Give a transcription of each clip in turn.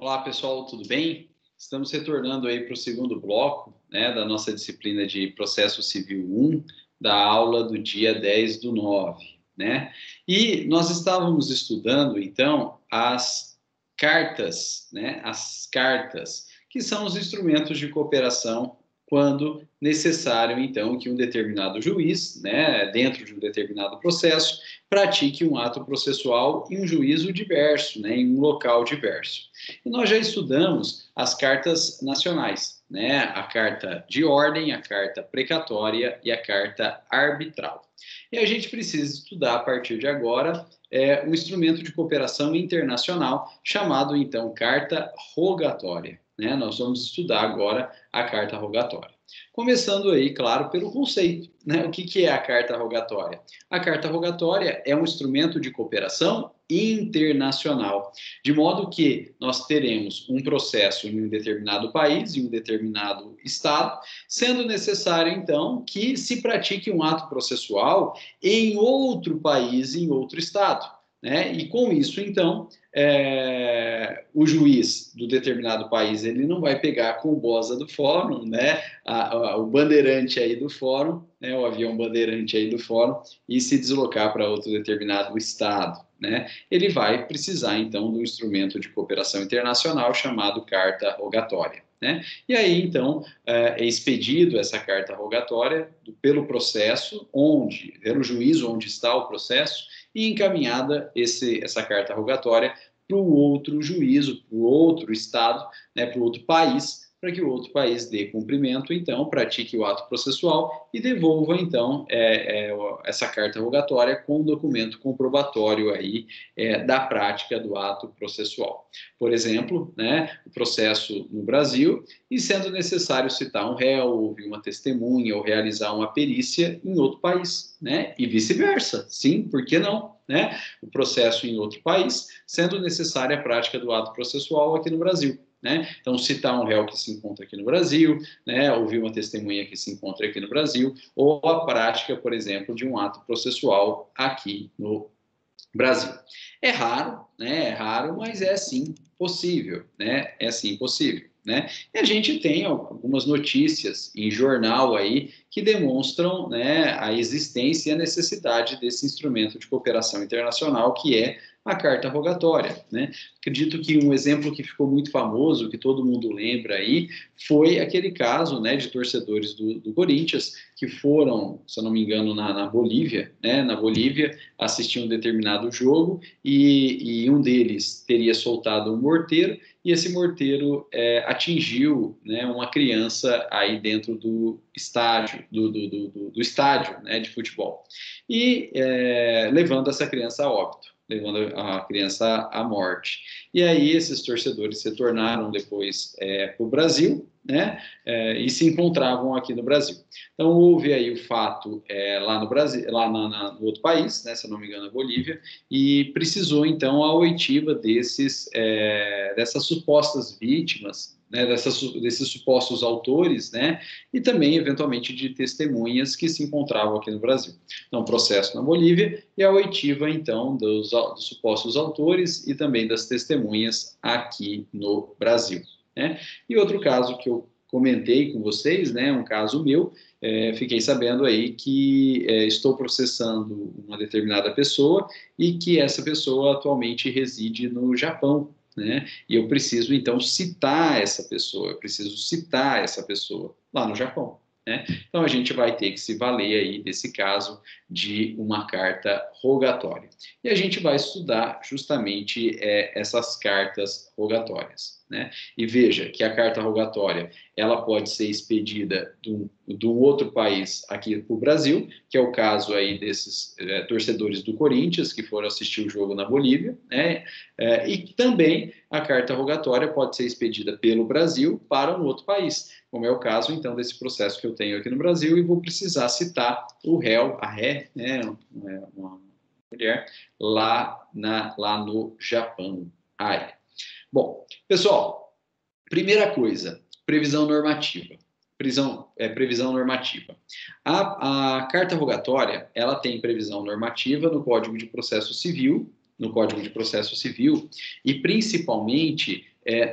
Olá, pessoal, tudo bem? Estamos retornando aí para o segundo bloco, né, da nossa disciplina de Processo Civil 1, da aula do dia 10/9, né? E nós estávamos estudando, então, as cartas, né, as cartas, que são os instrumentos de cooperação quando necessário, então, que um determinado juiz, né, dentro de um determinado processo, pratique um ato processual em um juízo diverso, né, em um local diverso. E nós já estudamos as cartas nacionais, né? A carta de ordem, a carta precatória e a carta arbitral. E a gente precisa estudar a partir de agora um instrumento de cooperação internacional chamado então carta rogatória. Né? Nós vamos estudar agora a carta rogatória. Começando aí, claro, pelo conceito. Né? O que é a carta rogatória? A carta rogatória é um instrumento de cooperação internacional, de modo que nós teremos um processo em um determinado país, em um determinado estado, sendo necessário, então, que se pratique um ato processual em outro país, em outro estado. Né? E com isso, então, o juiz do determinado país ele não vai pegar a combosa do fórum, né? O bandeirante aí do fórum, né? O avião bandeirante aí do fórum e se deslocar para outro determinado estado. Né? Ele vai precisar, então, do instrumento de cooperação internacional chamado carta rogatória. Né? E aí, então, é expedido essa carta rogatória pelo processo, pelo juiz onde está o processo, e encaminhada essa carta rogatória para o outro juízo, para o outro estado, né, para o outro país, para que o outro país dê cumprimento, então, pratique o ato processual e devolva, então, essa carta rogatória com um documento comprobatório aí da prática do ato processual. Por exemplo, né, o processo no Brasil, e sendo necessário citar um réu, ouvir uma testemunha ou realizar uma perícia em outro país, né, e vice-versa. Sim, por que não? Né? O processo em outro país, sendo necessária a prática do ato processual aqui no Brasil. Né? Então, citar um réu que se encontra aqui no Brasil, né? Ouvir uma testemunha que se encontra aqui no Brasil, ou a prática, por exemplo, de um ato processual aqui no Brasil. É raro, né? É raro, mas é sim possível, né? É sim possível. Né? E a gente tem algumas notícias em jornal aí que demonstram, né, a existência e a necessidade desse instrumento de cooperação internacional que é a carta rogatória. Né? Acredito que um exemplo que ficou muito famoso, que todo mundo lembra aí, foi aquele caso, né, de torcedores do Corinthians que foram, se eu não me engano, na Bolívia, né, na Bolívia, assistir um determinado jogo e um deles teria soltado um morteiro e esse morteiro atingiu, né, uma criança aí dentro do estádio, do estádio, né, de futebol, e levando essa criança a óbito, levando a criança à morte. E aí esses torcedores se tornaram depois para o Brasil, né, e se encontravam aqui no Brasil. Então houve aí o fato lá no Brasil, lá no outro país, né, se eu não me engano, a Bolívia, e precisou então a oitiva dessas supostas vítimas, né, desses supostos autores, né, e também eventualmente de testemunhas que se encontravam aqui no Brasil. Então, processo na Bolívia e a oitiva então dos supostos autores e também das testemunhas aqui no Brasil. Né? E outro caso que eu comentei com vocês, né, um caso meu, fiquei sabendo aí que estou processando uma determinada pessoa e que essa pessoa atualmente reside no Japão, né? E eu preciso então citar essa pessoa, eu preciso citar essa pessoa lá no Japão. Né? Então a gente vai ter que se valer aí desse caso de uma carta rogatória. E a gente vai estudar justamente essas cartas rogatórias. Né? E veja que a carta rogatória ela pode ser expedida de um outro país aqui para o Brasil, que é o caso aí desses torcedores do Corinthians que foram assistir o jogo na Bolívia, né? E também a carta rogatória pode ser expedida pelo Brasil para um outro país, como é o caso então desse processo que eu tenho aqui no Brasil e vou precisar citar o réu, a ré, né? Uma mulher lá no Japão. Ai. Bom, pessoal, primeira coisa, previsão normativa. Previsão normativa. A carta rogatória, ela tem previsão normativa no Código de Processo Civil, e principalmente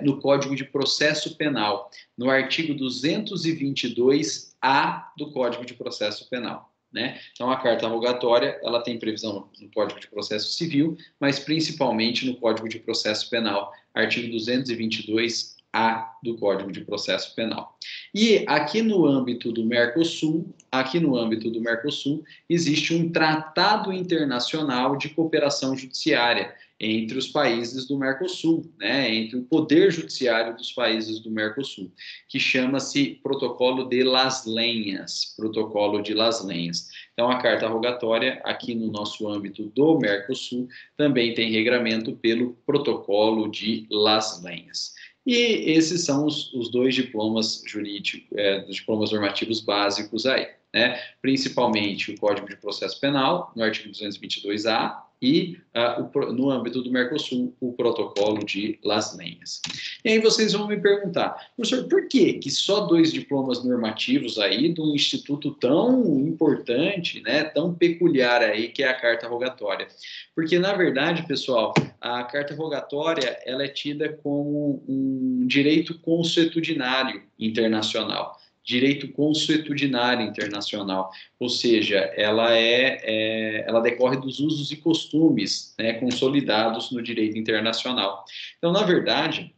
no Código de Processo Penal, no artigo 222-A do Código de Processo Penal. Né? Então, a carta rogatória, ela tem previsão no Código de Processo Civil, mas principalmente no Código de Processo Penal, artigo 222-A do Código de Processo Penal. E aqui no âmbito do Mercosul, existe um tratado internacional de cooperação judiciária entre os países do Mercosul, né, entre o poder judiciário dos países do Mercosul, que chama-se Protocolo de Las Lenhas, Então, a carta rogatória, aqui no nosso âmbito do Mercosul, também tem regramento pelo Protocolo de Las Lenhas. E esses são os dois diplomas jurídicos, diplomas normativos básicos aí, né? Principalmente o Código de Processo Penal, no artigo 222-A, e no âmbito do Mercosul, o Protocolo de Las Lenhas. E aí vocês vão me perguntar, professor, por que só 2 diplomas normativos aí de um instituto tão importante, né, tão peculiar aí, que é a carta rogatória? Porque, na verdade, pessoal, a carta rogatória, ela é tida como um direito consuetudinário internacional. Direito consuetudinário internacional, ou seja, ela decorre dos usos e costumes, né, consolidados no direito internacional. Então, na verdade,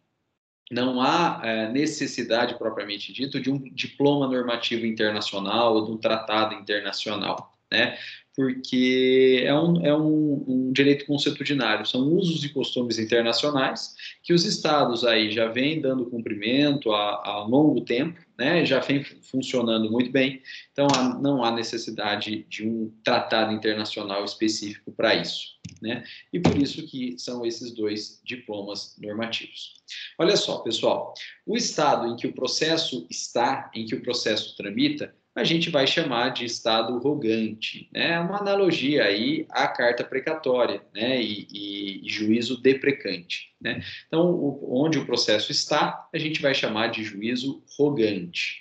não há necessidade propriamente dito de um diploma normativo internacional ou de um tratado internacional, né? Porque é um direito consuetudinário, são usos e costumes internacionais que os estados aí já vêm dando cumprimento há longo tempo, né? Já vem funcionando muito bem, então não há necessidade de um tratado internacional específico para isso, né? E por isso que são esses 2 diplomas normativos. Olha só, pessoal, o estado em que o processo está, em que o processo tramita, a gente vai chamar de estado rogante, né? Uma analogia aí à carta precatória, né? E juízo deprecante, né? Então, onde o processo está, a gente vai chamar de juízo rogante,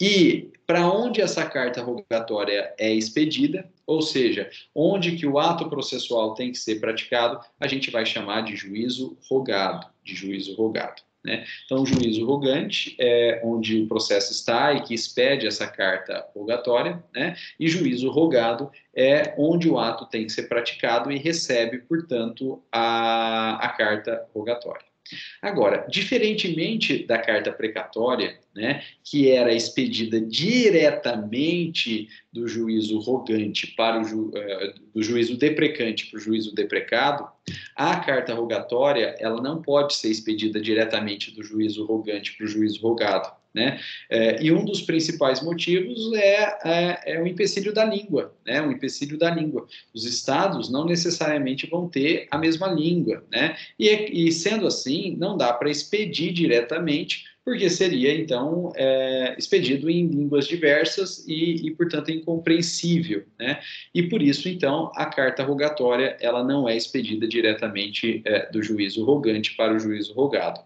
E para onde essa carta rogatória é expedida, ou seja, onde que o ato processual tem que ser praticado, a gente vai chamar de juízo rogado, né? Então, o juízo rogante é onde o processo está e que expede essa carta rogatória, né? E juízo rogado é onde o ato tem que ser praticado e recebe, portanto, a carta rogatória. Agora, diferentemente da carta precatória, né, que era expedida diretamente do juízo rogante para do juízo deprecante para o juízo deprecado, a carta rogatória ela não pode ser expedida diretamente do juízo rogante para o juízo rogado, né? E um dos principais motivos é o empecilho da língua, né? O empecilho da língua. Os estados não necessariamente vão ter a mesma língua, né? E sendo assim, não dá para expedir diretamente, porque seria, então, expedido em línguas diversas e, portanto, incompreensível, né? E por isso, então, a carta rogatória, ela não é expedida diretamente do juízo rogante para o juízo rogado.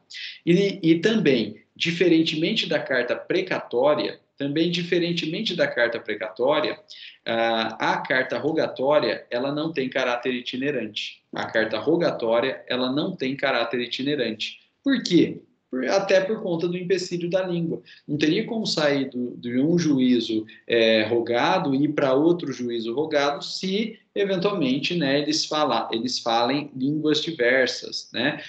E também, diferentemente da carta precatória, a carta rogatória, ela não tem caráter itinerante. Por quê? Até por conta do empecilho da língua. Não teria como sair de um juízo rogado e ir para outro juízo rogado se, eventualmente, né, eles falem línguas diversas, né,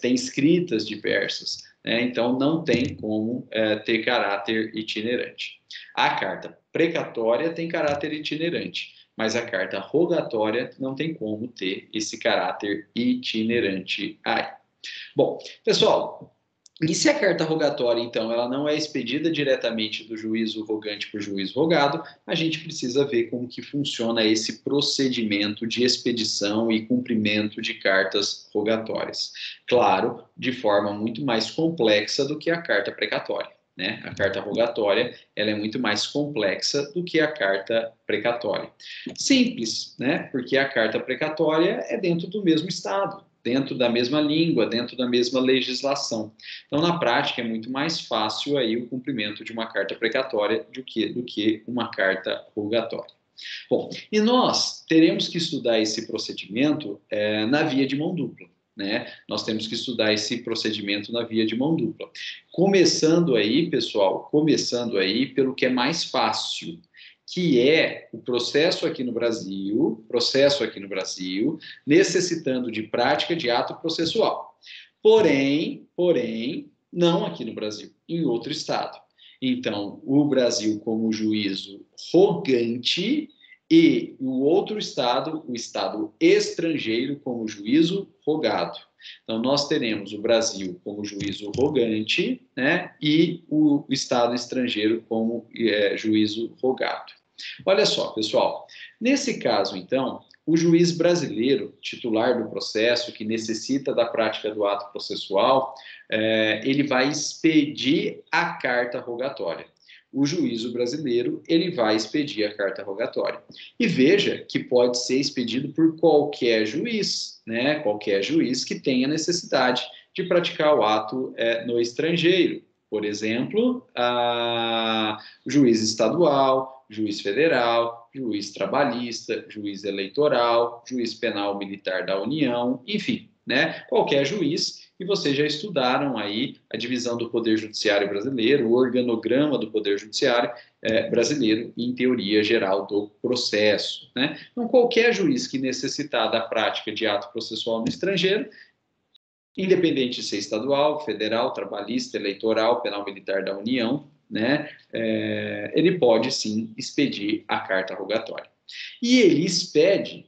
têm escritas diversas. Então, não tem como ter caráter itinerante. A carta precatória tem caráter itinerante, mas a carta rogatória não tem como ter esse caráter itinerante aí. Bom, pessoal, e se a carta rogatória, então, ela não é expedida diretamente do juízo rogante para o juízo rogado, a gente precisa ver como que funciona esse procedimento de expedição e cumprimento de cartas rogatórias. Claro, de forma muito mais complexa do que a carta precatória, né? A carta rogatória, ela é muito mais complexa do que a carta precatória. Simples, né? Porque a carta precatória é dentro do mesmo estado, dentro da mesma língua, dentro da mesma legislação. Então, na prática, é muito mais fácil aí o cumprimento de uma carta precatória do que uma carta rogatória. Bom, e nós teremos que estudar esse procedimento na via de mão dupla. né? Nós temos que estudar esse procedimento na via de mão dupla. Começando aí, pessoal, começando aí pelo que é mais fácil, que é o processo aqui no Brasil, necessitando de prática de ato processual. Porém, não aqui no Brasil, em outro estado. Então, o Brasil como juízo rogante e o outro estado, o estado estrangeiro, como juízo rogado. Então, nós teremos o Brasil como juízo rogante, né, e o estado estrangeiro como juízo rogado. Olha só, pessoal, nesse caso, então, o juiz brasileiro, titular do processo, que necessita da prática do ato processual, ele vai expedir a carta rogatória. O juízo brasileiro, ele vai expedir a carta rogatória. E veja que pode ser expedido por qualquer juiz, né? Qualquer juiz que tenha necessidade de praticar o ato no estrangeiro. Por exemplo, juiz estadual, juiz federal, juiz trabalhista, juiz eleitoral, juiz penal militar da União, enfim, né? Qualquer juiz. E vocês já estudaram aí a divisão do Poder Judiciário brasileiro, o organograma do Poder Judiciário brasileiro, em teoria geral do processo, né? Então, qualquer juiz que necessitar da prática de ato processual no estrangeiro, independente de ser estadual, federal, trabalhista, eleitoral, penal militar da União, né? Ele pode sim expedir a carta rogatória. E ele expede,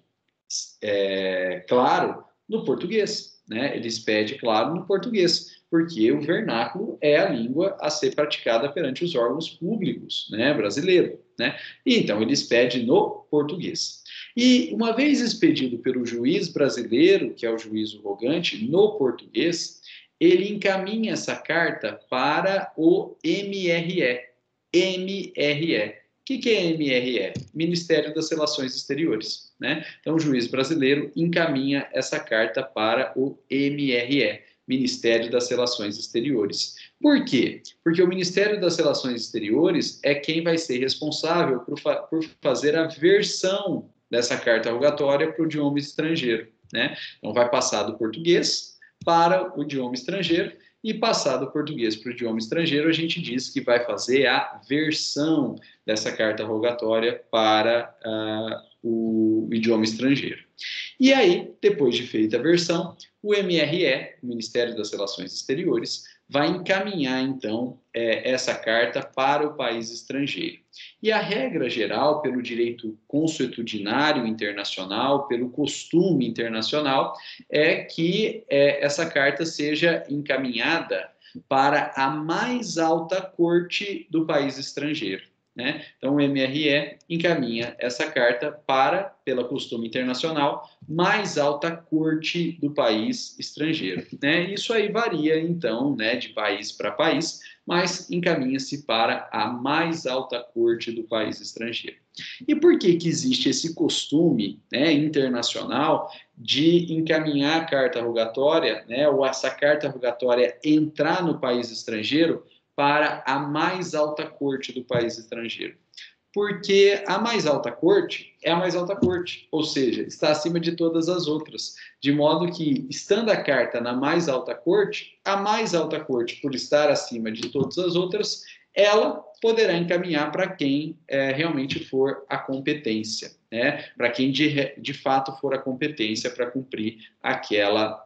claro, no português. Né? Ele expede, claro, no português, porque o vernáculo é a língua a ser praticada perante os órgãos públicos, né, brasileiro, né? E então ele expede no português. E uma vez expedido pelo juiz brasileiro, que é o juízo rogante, no português, ele encaminha essa carta para o MRE. MRE. O que é MRE? Ministério das Relações Exteriores, né? Então, o juiz brasileiro encaminha essa carta para o MRE, Ministério das Relações Exteriores. Por quê? Porque o Ministério das Relações Exteriores é quem vai ser responsável por fazer a versão dessa carta rogatória para o idioma estrangeiro, né? Então, vai passar do português para o idioma estrangeiro, e passado o português para o idioma estrangeiro, a gente diz que vai fazer a versão dessa carta rogatória para o idioma estrangeiro. E aí, depois de feita a versão, o MRE, o Ministério das Relações Exteriores, vai encaminhar, então, essa carta para o país estrangeiro. E a regra geral, pelo direito consuetudinário internacional, pelo costume internacional, é que essa carta seja encaminhada para a mais alta corte do país estrangeiro. Né? Então, o MRE encaminha essa carta para, pela costume internacional, mais alta corte do país estrangeiro. Né? Isso aí varia, então, né, de país para país, mas encaminha-se para a mais alta corte do país estrangeiro. E por que existe esse costume, né, internacional de encaminhar a carta rogatória, né, ou essa carta rogatória entrar no país estrangeiro para a mais alta corte do país estrangeiro? Porque a mais alta corte é a mais alta corte, ou seja, está acima de todas as outras, de modo que, estando a carta na mais alta corte, a mais alta corte, por estar acima de todas as outras, ela poderá encaminhar para quem realmente for a competência, né? Para quem de fato for a competência para cumprir aquela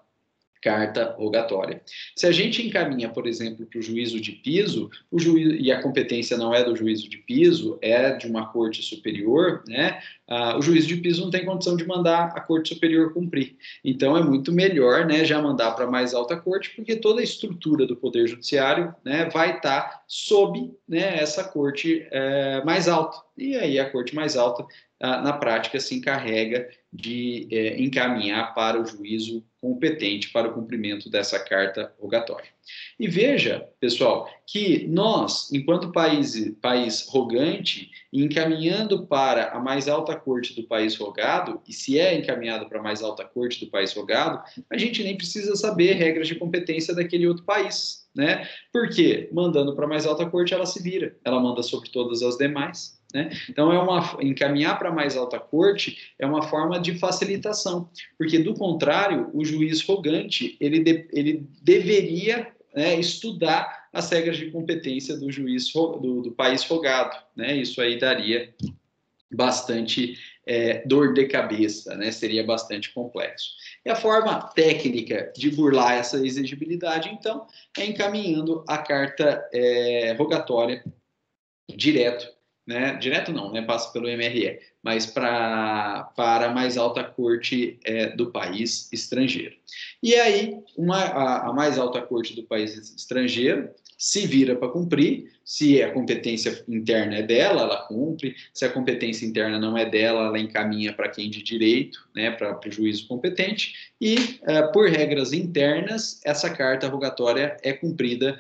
carta rogatória. Se a gente encaminha, por exemplo, para o juízo de piso, e a competência não é do juízo de piso, é de uma corte superior, né? O juízo de piso não tem condição de mandar a corte superior cumprir. Então, é muito melhor, né, já mandar para a mais alta corte, porque toda a estrutura do Poder Judiciário, né, vai estar sob, né, essa corte mais alta. E aí a corte mais alta, na prática, se encarrega de encaminhar para o juízo competente para o cumprimento dessa carta rogatória. E veja, pessoal, que nós, enquanto país rogante, encaminhando para a mais alta corte do país rogado, e se é encaminhado para a mais alta corte do país rogado, a gente nem precisa saber regras de competência daquele outro país, né? Porque, mandando para a mais alta corte, ela se vira, ela manda sobre todas as demais, né? Então, encaminhar para a mais alta corte é uma forma de facilitação, porque, do contrário, o juiz rogante, ele deveria, né, estudar as regras de competência do juiz do país rogado, né? Isso aí daria bastante dor de cabeça, né? Seria bastante complexo. E a forma técnica de burlar essa exigibilidade, então, é encaminhando a carta rogatória direto, né? Direto não, né? Passa pelo MRE, mas para a mais alta corte do país estrangeiro. E aí, a mais alta corte do país estrangeiro se vira para cumprir. Se a competência interna é dela, ela cumpre. Se a competência interna não é dela, ela encaminha para quem de direito, né, para o juízo competente. E, por regras internas, essa carta rogatória é cumprida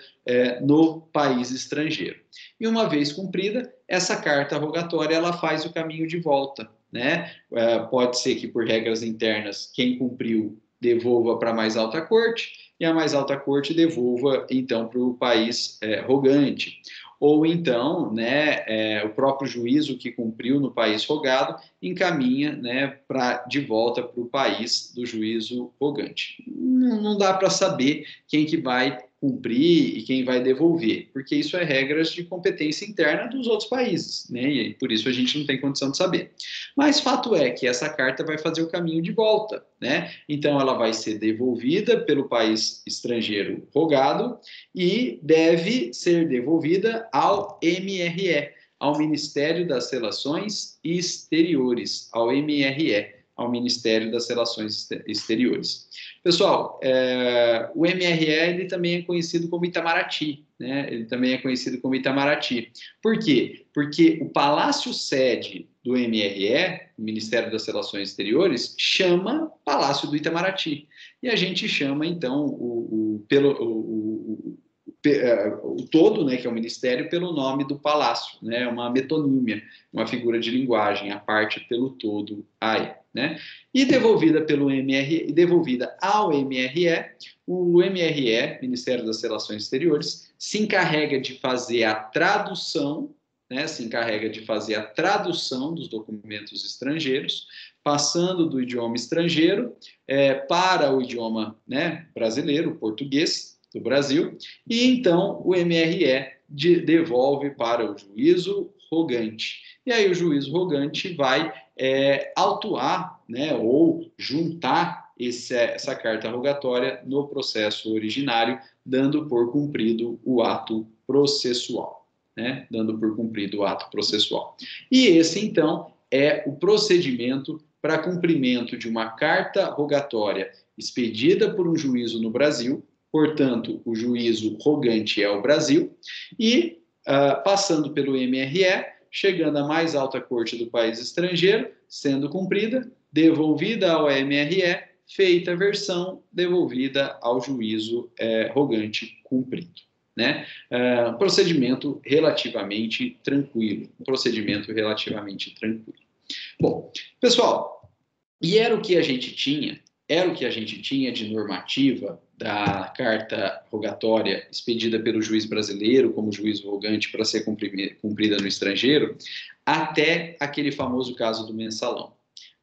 no país estrangeiro. E uma vez cumprida, essa carta rogatória ela faz o caminho de volta, né? Pode ser que, por regras internas, quem cumpriu devolva para a mais alta corte, e a mais alta corte devolva, então, para o país rogante. Ou então, né, o próprio juízo que cumpriu no país rogado encaminha, né, de volta para o país do juízo rogante. Não dá para saber quem que vai cumprir e quem vai devolver, porque isso é regras de competência interna dos outros países, né? E por isso a gente não tem condição de saber. Mas fato é que essa carta vai fazer o caminho de volta, né? Então ela vai ser devolvida pelo país estrangeiro rogado e deve ser devolvida ao MRE, ao Ministério das Relações Exteriores, ao MRE, ao Ministério das Relações Exteriores. Pessoal, o MRE ele também é conhecido como Itamaraty, né? Ele também é conhecido como Itamaraty. Por quê? Porque o palácio sede do MRE, o Ministério das Relações Exteriores, chama Palácio do Itamaraty. E a gente chama, então, o todo, né, que é o ministério, pelo nome do palácio, né, uma metonímia, uma figura de linguagem, a parte pelo todo aí, né, e devolvida pelo MRE, devolvida ao MRE, o MRE, Ministério das Relações Exteriores, se encarrega de fazer a tradução, né, se encarrega de fazer a tradução dos documentos estrangeiros, passando do idioma estrangeiro para o idioma, né, brasileiro, o português, do Brasil, e então o MRE devolve para o juízo rogante. E aí o juízo rogante vai autuar, né, ou juntar essa carta rogatória no processo originário, dando por cumprido o ato processual, né, dando por cumprido o ato processual. E esse, então, é o procedimento para cumprimento de uma carta rogatória expedida por um juízo no Brasil. Portanto, o juízo rogante é o Brasil, e passando pelo MRE, chegando à mais alta corte do país estrangeiro, sendo cumprida, devolvida ao MRE, feita a versão, devolvida ao juízo rogante cumprido, né? Procedimento relativamente tranquilo, Bom, pessoal, e era o que a gente tinha de normativa da carta rogatória expedida pelo juiz brasileiro como juiz rogante para ser cumprida no estrangeiro, até aquele famoso caso do mensalão.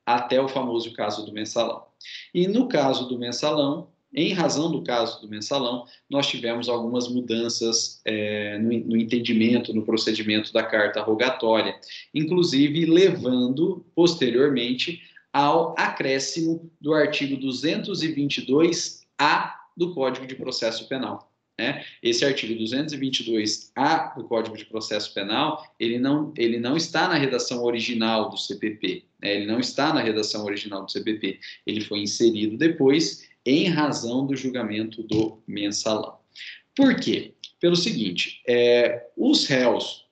Até o famoso caso do mensalão. E no caso do mensalão, em razão do caso do mensalão, nós tivemos algumas mudanças no entendimento, no procedimento da carta rogatória, inclusive levando posteriormente ao acréscimo do artigo 222-A do Código de Processo Penal, né? Esse artigo 222-A do Código de Processo Penal, ele não está na redação original do CPP, né? Ele não está na redação original do CPP, ele foi inserido depois em razão do julgamento do mensalão. Por quê? Pelo seguinte, os réus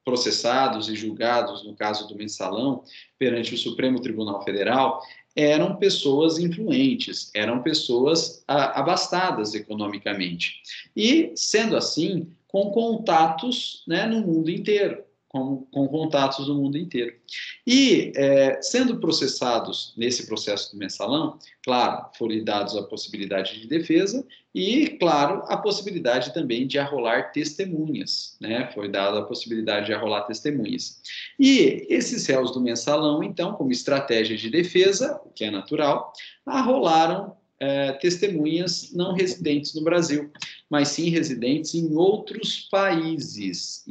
processados e julgados, no caso do mensalão, perante o Supremo Tribunal Federal, eram pessoas influentes, eram pessoas abastadas economicamente. E, sendo assim, com contatos, né, no mundo inteiro, com contatos do mundo inteiro. E, sendo processados nesse processo do mensalão, claro, foram dados a possibilidade de defesa e, claro, a possibilidade também de arrolar testemunhas, né? Foi dada a possibilidade de arrolar testemunhas. E esses réus do mensalão, então, como estratégia de defesa, o que é natural, arrolaram testemunhas não residentes no Brasil, mas sim residentes em outros países,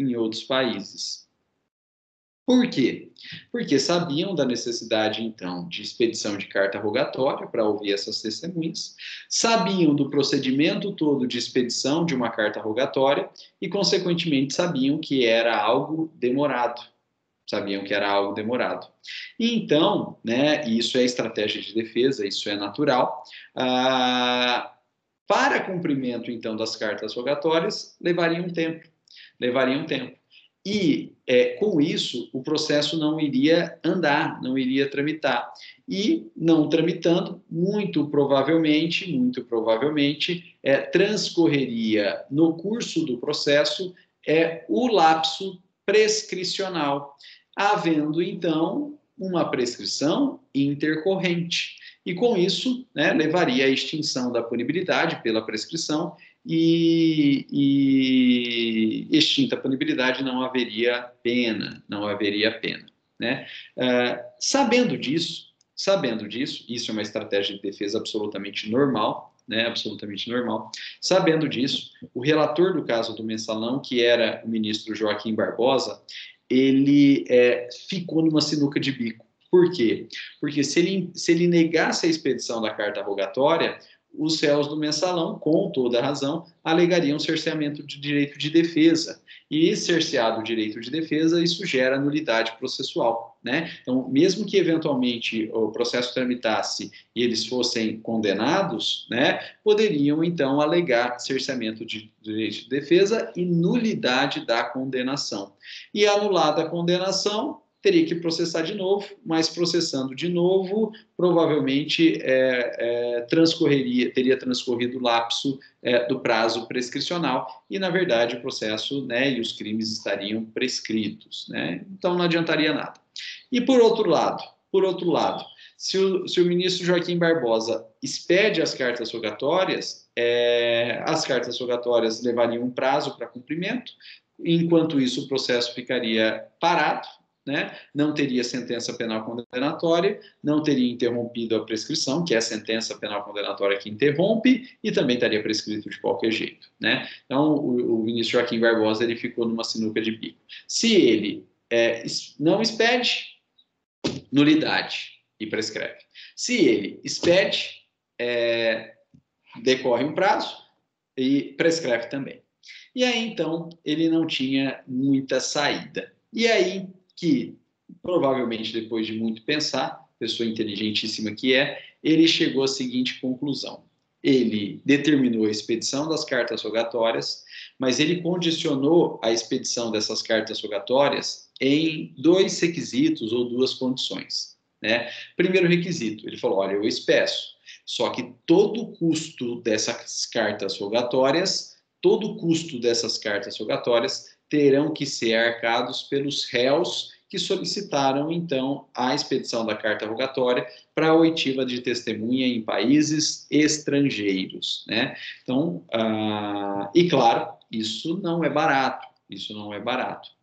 Por quê? Porque sabiam da necessidade, então, de expedição de carta rogatória para ouvir essas testemunhas, sabiam do procedimento todo de expedição de uma carta rogatória e, consequentemente, sabiam que era algo demorado. E então, né, isso é estratégia de defesa, isso é natural. Para cumprimento, então, das cartas rogatórias, levaria um tempo. E, com isso, o processo não iria andar, não iria tramitar. E, não tramitando, muito provavelmente, transcorreria no curso do processo o lapso prescricional, havendo, então, uma prescrição intercorrente. E, com isso, né, levaria à extinção da punibilidade pela prescrição e extinta a punibilidade não haveria pena, né? Sabendo disso, isso é uma estratégia de defesa absolutamente normal, né? Absolutamente normal. Sabendo disso, o relator do caso do mensalão, que era o ministro Joaquim Barbosa, ele ficou numa sinuca de bico. Por quê? Porque se ele negasse a expedição da carta rogatória, os réus do mensalão, com toda razão, alegariam cerceamento de direito de defesa. E, cerceado o direito de defesa, isso gera nulidade processual, né? Então, mesmo que eventualmente o processo tramitasse e eles fossem condenados, né, poderiam, então, alegar cerceamento de direito de defesa e nulidade da condenação. E, anulada a condenação, teria que processar de novo, mas processando de novo, provavelmente teria transcorrido o lapso do prazo prescricional e, na verdade, o processo, né, e os crimes estariam prescritos, né? Então, não adiantaria nada. E, por outro lado, se o ministro Joaquim Barbosa expede as cartas rogatórias levariam um prazo para cumprimento, enquanto isso o processo ficaria parado, né? Não teria sentença penal condenatória, não teria interrompido a prescrição, que é a sentença penal condenatória que interrompe, e também estaria prescrito de qualquer jeito, né? Então, o ministro Joaquim Barbosa ele ficou numa sinuca de bico. Se ele não expede, nulidade e prescreve. Se ele expede, decorre um prazo e prescreve também. E aí, então, ele não tinha muita saída. E aí que, provavelmente, depois de muito pensar, pessoa inteligentíssima que ele chegou à seguinte conclusão. Ele determinou a expedição das cartas rogatórias, mas ele condicionou a expedição dessas cartas rogatórias em 2 requisitos ou 2 condições, né? Primeiro requisito, ele falou, olha, eu espeço, só que todo o custo dessas cartas rogatórias terão que ser arcados pelos réus que solicitaram, então, a expedição da carta rogatória para a oitiva de testemunha em países estrangeiros, né? Então, e claro, isso não é barato,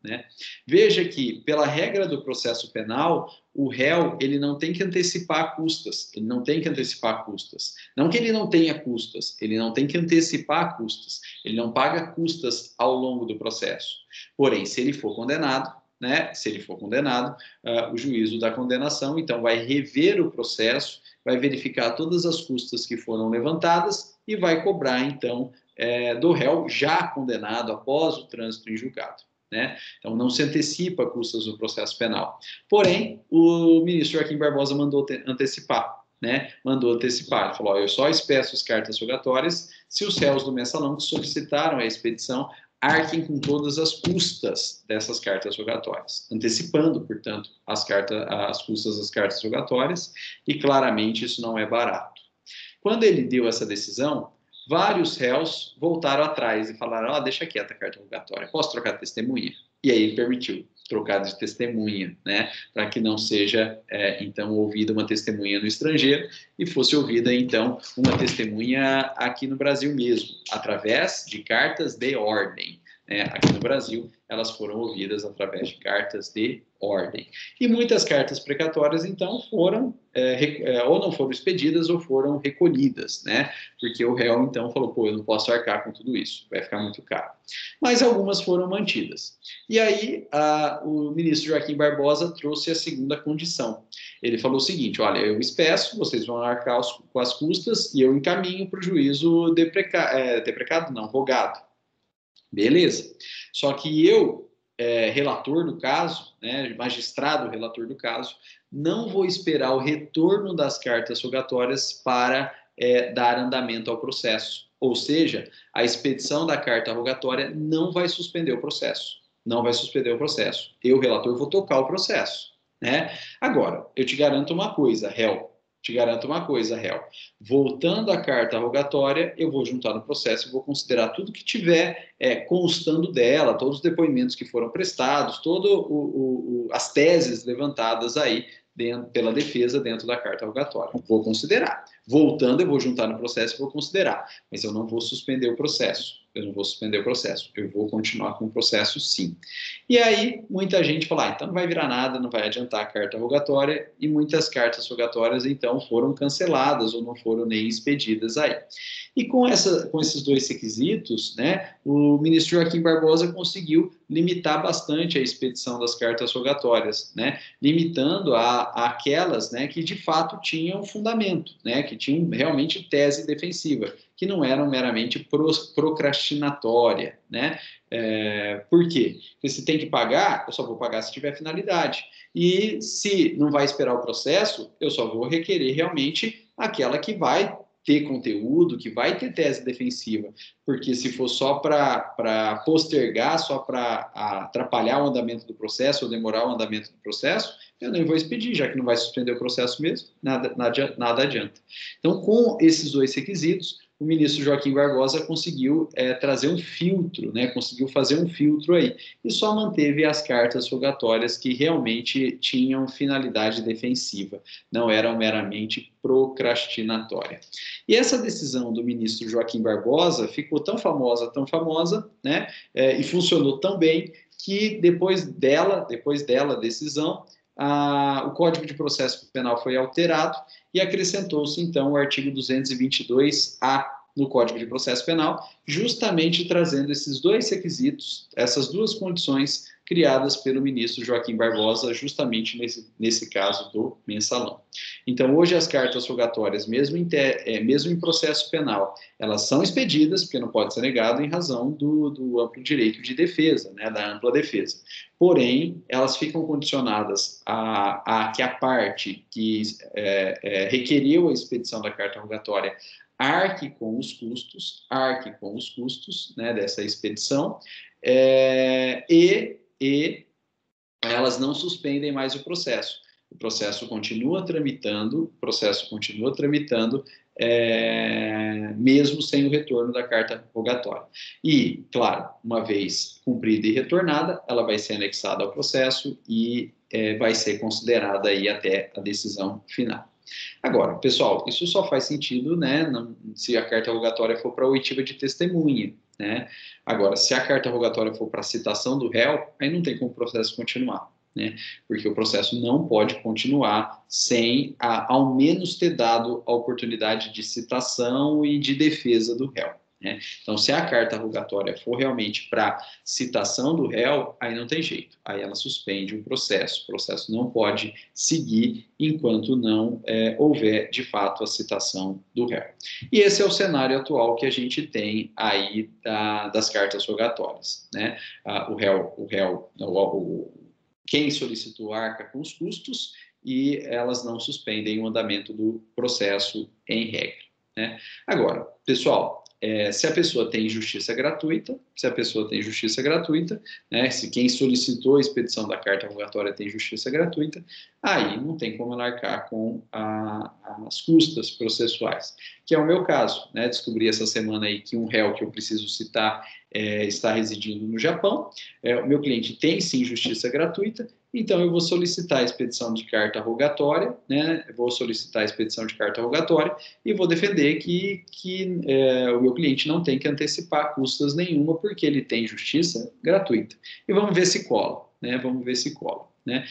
né? Veja que, pela regra do processo penal, o réu ele não tem que antecipar custas, Não que ele não tenha custas, ele não tem que antecipar custas, ele não paga custas ao longo do processo. Porém, se ele for condenado, né, o juízo da condenação, então, vai rever o processo, vai verificar todas as custas que foram levantadas e vai cobrar, então, do réu já condenado após o trânsito em julgado, né? Então, não se antecipa custas no processo penal. Porém, o ministro Joaquim Barbosa mandou antecipar, né? Ele falou, eu só espeço as cartas rogatórias se os réus do mensalão que solicitaram a expedição arquem com todas as custas dessas cartas rogatórias, antecipando, portanto, as custas das cartas rogatórias, e claramente isso não é barato. Quando ele deu essa decisão, vários réus voltaram atrás e falaram, deixa quieta a carta rogatória, posso trocar testemunha? E aí ele permitiu. trocado de testemunha, né, para que não seja, então, ouvida uma testemunha no estrangeiro e fosse ouvida, então, uma testemunha aqui no Brasil mesmo, através de cartas de ordem. Aqui no Brasil, elas foram ouvidas através de cartas de ordem. E muitas cartas precatórias, então, foram, ou não foram expedidas ou foram recolhidas, né? Porque o réu, então, falou, pô, eu não posso arcar com tudo isso, vai ficar muito caro. Mas algumas foram mantidas. E aí, o ministro Joaquim Barbosa trouxe a segunda condição. Ele falou o seguinte, olha, eu espeço, vocês vão arcar com as custas e eu encaminho para o juízo deprecado, não, rogado. Beleza. Só que eu, relator do caso, né, magistrado relator do caso, não vou esperar o retorno das cartas rogatórias para dar andamento ao processo. Ou seja, a expedição da carta rogatória não vai suspender o processo. Não vai suspender o processo. Eu, relator, vou tocar o processo. Né? Agora, eu te garanto uma coisa, réu. Te garanto uma coisa, réu. Voltando à carta rogatória, eu vou juntar no processo e vou considerar tudo que tiver constando dela, todos os depoimentos que foram prestados, todas as teses levantadas aí pela defesa dentro da carta rogatória. Vou considerar. Voltando, eu vou juntar no processo e vou considerar. Mas eu não vou suspender o processo. Eu não vou suspender o processo. Eu vou continuar com o processo, sim. E aí, muita gente fala, então não vai virar nada, não vai adiantar a carta rogatória, e muitas cartas rogatórias, então, foram canceladas ou não foram nem expedidas aí. E com esses dois requisitos, né, o ministro Joaquim Barbosa conseguiu limitar bastante a expedição das cartas rogatórias, né, limitando aquelas, né, que de fato tinham fundamento, né, que tinham realmente tese defensiva, que não eram meramente procrastinatória, né? Por quê? Porque se tem que pagar, eu só vou pagar se tiver finalidade. E se não vai esperar o processo, eu só vou requerer realmente aquela que vai ter conteúdo, que vai ter tese defensiva, porque se for só para postergar, só para atrapalhar o andamento do processo ou demorar o andamento do processo, eu nem vou expedir, já que não vai suspender o processo mesmo, nada adianta. Então, com esses dois requisitos, o ministro Joaquim Barbosa conseguiu trazer um filtro, né? Conseguiu fazer um filtro aí, e só manteve as cartas rogatórias que realmente tinham finalidade defensiva, não eram meramente procrastinatória. E essa decisão do ministro Joaquim Barbosa ficou tão famosa, né? E funcionou tão bem que depois dela decisão, o Código de Processo Penal foi alterado e acrescentou-se, então, o artigo 222-A no Código de Processo Penal, justamente trazendo esses dois requisitos, essas duas condições criadas pelo ministro Joaquim Barbosa, justamente nesse caso do mensalão. Então, hoje as cartas rogatórias, mesmo em processo penal, elas são expedidas, porque não pode ser negado, em razão do amplo direito de defesa, né, da ampla defesa. Porém, elas ficam condicionadas a que a parte que requeriu a expedição da carta rogatória arque com os custos, né, dessa expedição, e elas não suspendem mais o processo. O processo continua tramitando, mesmo sem o retorno da carta rogatória. E, claro, uma vez cumprida e retornada, ela vai ser anexada ao processo e vai ser considerada aí até a decisão final. Agora, pessoal, isso só faz sentido, né, se a carta rogatória for para oitiva de testemunha, né? Agora, se a carta rogatória for para citação do réu, aí não tem como o processo continuar, né? Porque o processo não pode continuar sem, ao menos, ter dado a oportunidade de citação e de defesa do réu, né? Então, se a carta rogatória for realmente para citação do réu, aí não tem jeito, aí ela suspende o processo não pode seguir enquanto não houver, de fato, a citação do réu. E esse é o cenário atual que a gente tem aí das cartas rogatórias, né? Quem solicitou arca com os custos e elas não suspendem o andamento do processo em regra, né? Agora, pessoal, se a pessoa tem justiça gratuita, né, se quem solicitou a expedição da carta rogatória tem justiça gratuita, aí não tem como ela arcar com a nas custas processuais, que é o meu caso, né? Descobri essa semana aí que um réu que eu preciso citar está residindo no Japão. O meu cliente tem sim justiça gratuita, então eu vou solicitar a expedição de carta rogatória, né? Eu vou solicitar a expedição de carta rogatória e vou defender que o meu cliente não tem que antecipar custas nenhuma, porque ele tem justiça gratuita. E vamos ver se cola, né? Vamos ver se cola. Né?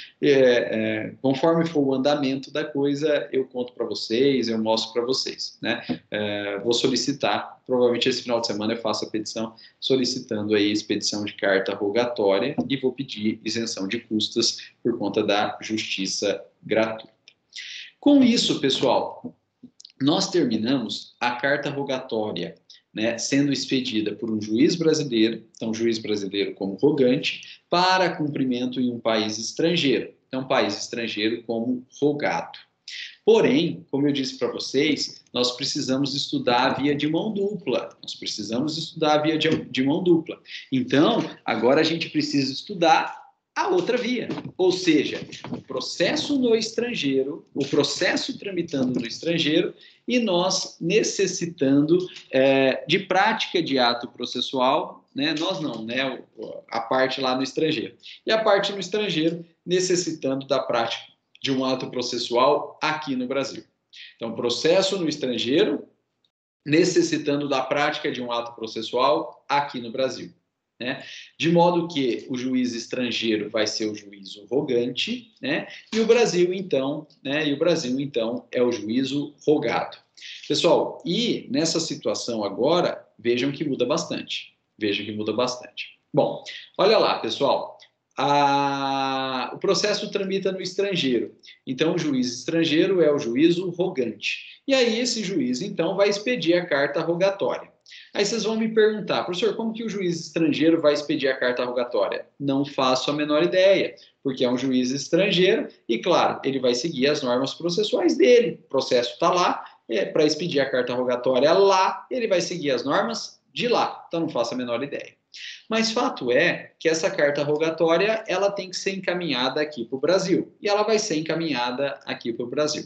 Conforme for o andamento da coisa, eu conto para vocês, eu mostro para vocês. Né? Vou solicitar, provavelmente esse final de semana eu faço a petição solicitando aí expedição de carta rogatória e vou pedir isenção de custas por conta da justiça gratuita. Com isso, pessoal, nós terminamos a carta rogatória, né, sendo expedida por um juiz brasileiro, então juiz brasileiro como rogante, para cumprimento em um país estrangeiro, então país estrangeiro como rogado. Porém, como eu disse para vocês, nós precisamos estudar a via de mão dupla, de mão dupla. Então, agora a gente precisa estudar a outra via, ou seja, o processo no estrangeiro, o processo tramitando no estrangeiro e nós necessitando de prática de ato processual, né? Nós não, né? A parte lá no estrangeiro. E a parte no estrangeiro necessitando da prática de um ato processual aqui no Brasil. Então, processo no estrangeiro necessitando da prática de um ato processual aqui no Brasil. Né? De modo que o juiz estrangeiro vai ser o juízo rogante, né? E o Brasil, então, é o juízo rogado. Pessoal, e nessa situação agora, vejam que muda bastante. Bom, olha lá, pessoal. O processo tramita no estrangeiro. Então, o juiz estrangeiro é o juízo rogante. E aí, esse juiz, então, vai expedir a carta rogatória. Aí vocês vão me perguntar, professor, como que o juiz estrangeiro vai expedir a carta rogatória? Não faço a menor ideia, porque é um juiz estrangeiro e, claro, ele vai seguir as normas processuais dele. O processo está lá, para expedir a carta rogatória lá, ele vai seguir as normas de lá. Então, não faço a menor ideia. Mas fato é que essa carta rogatória ela tem que ser encaminhada aqui para o Brasil. E ela vai ser encaminhada aqui para o Brasil.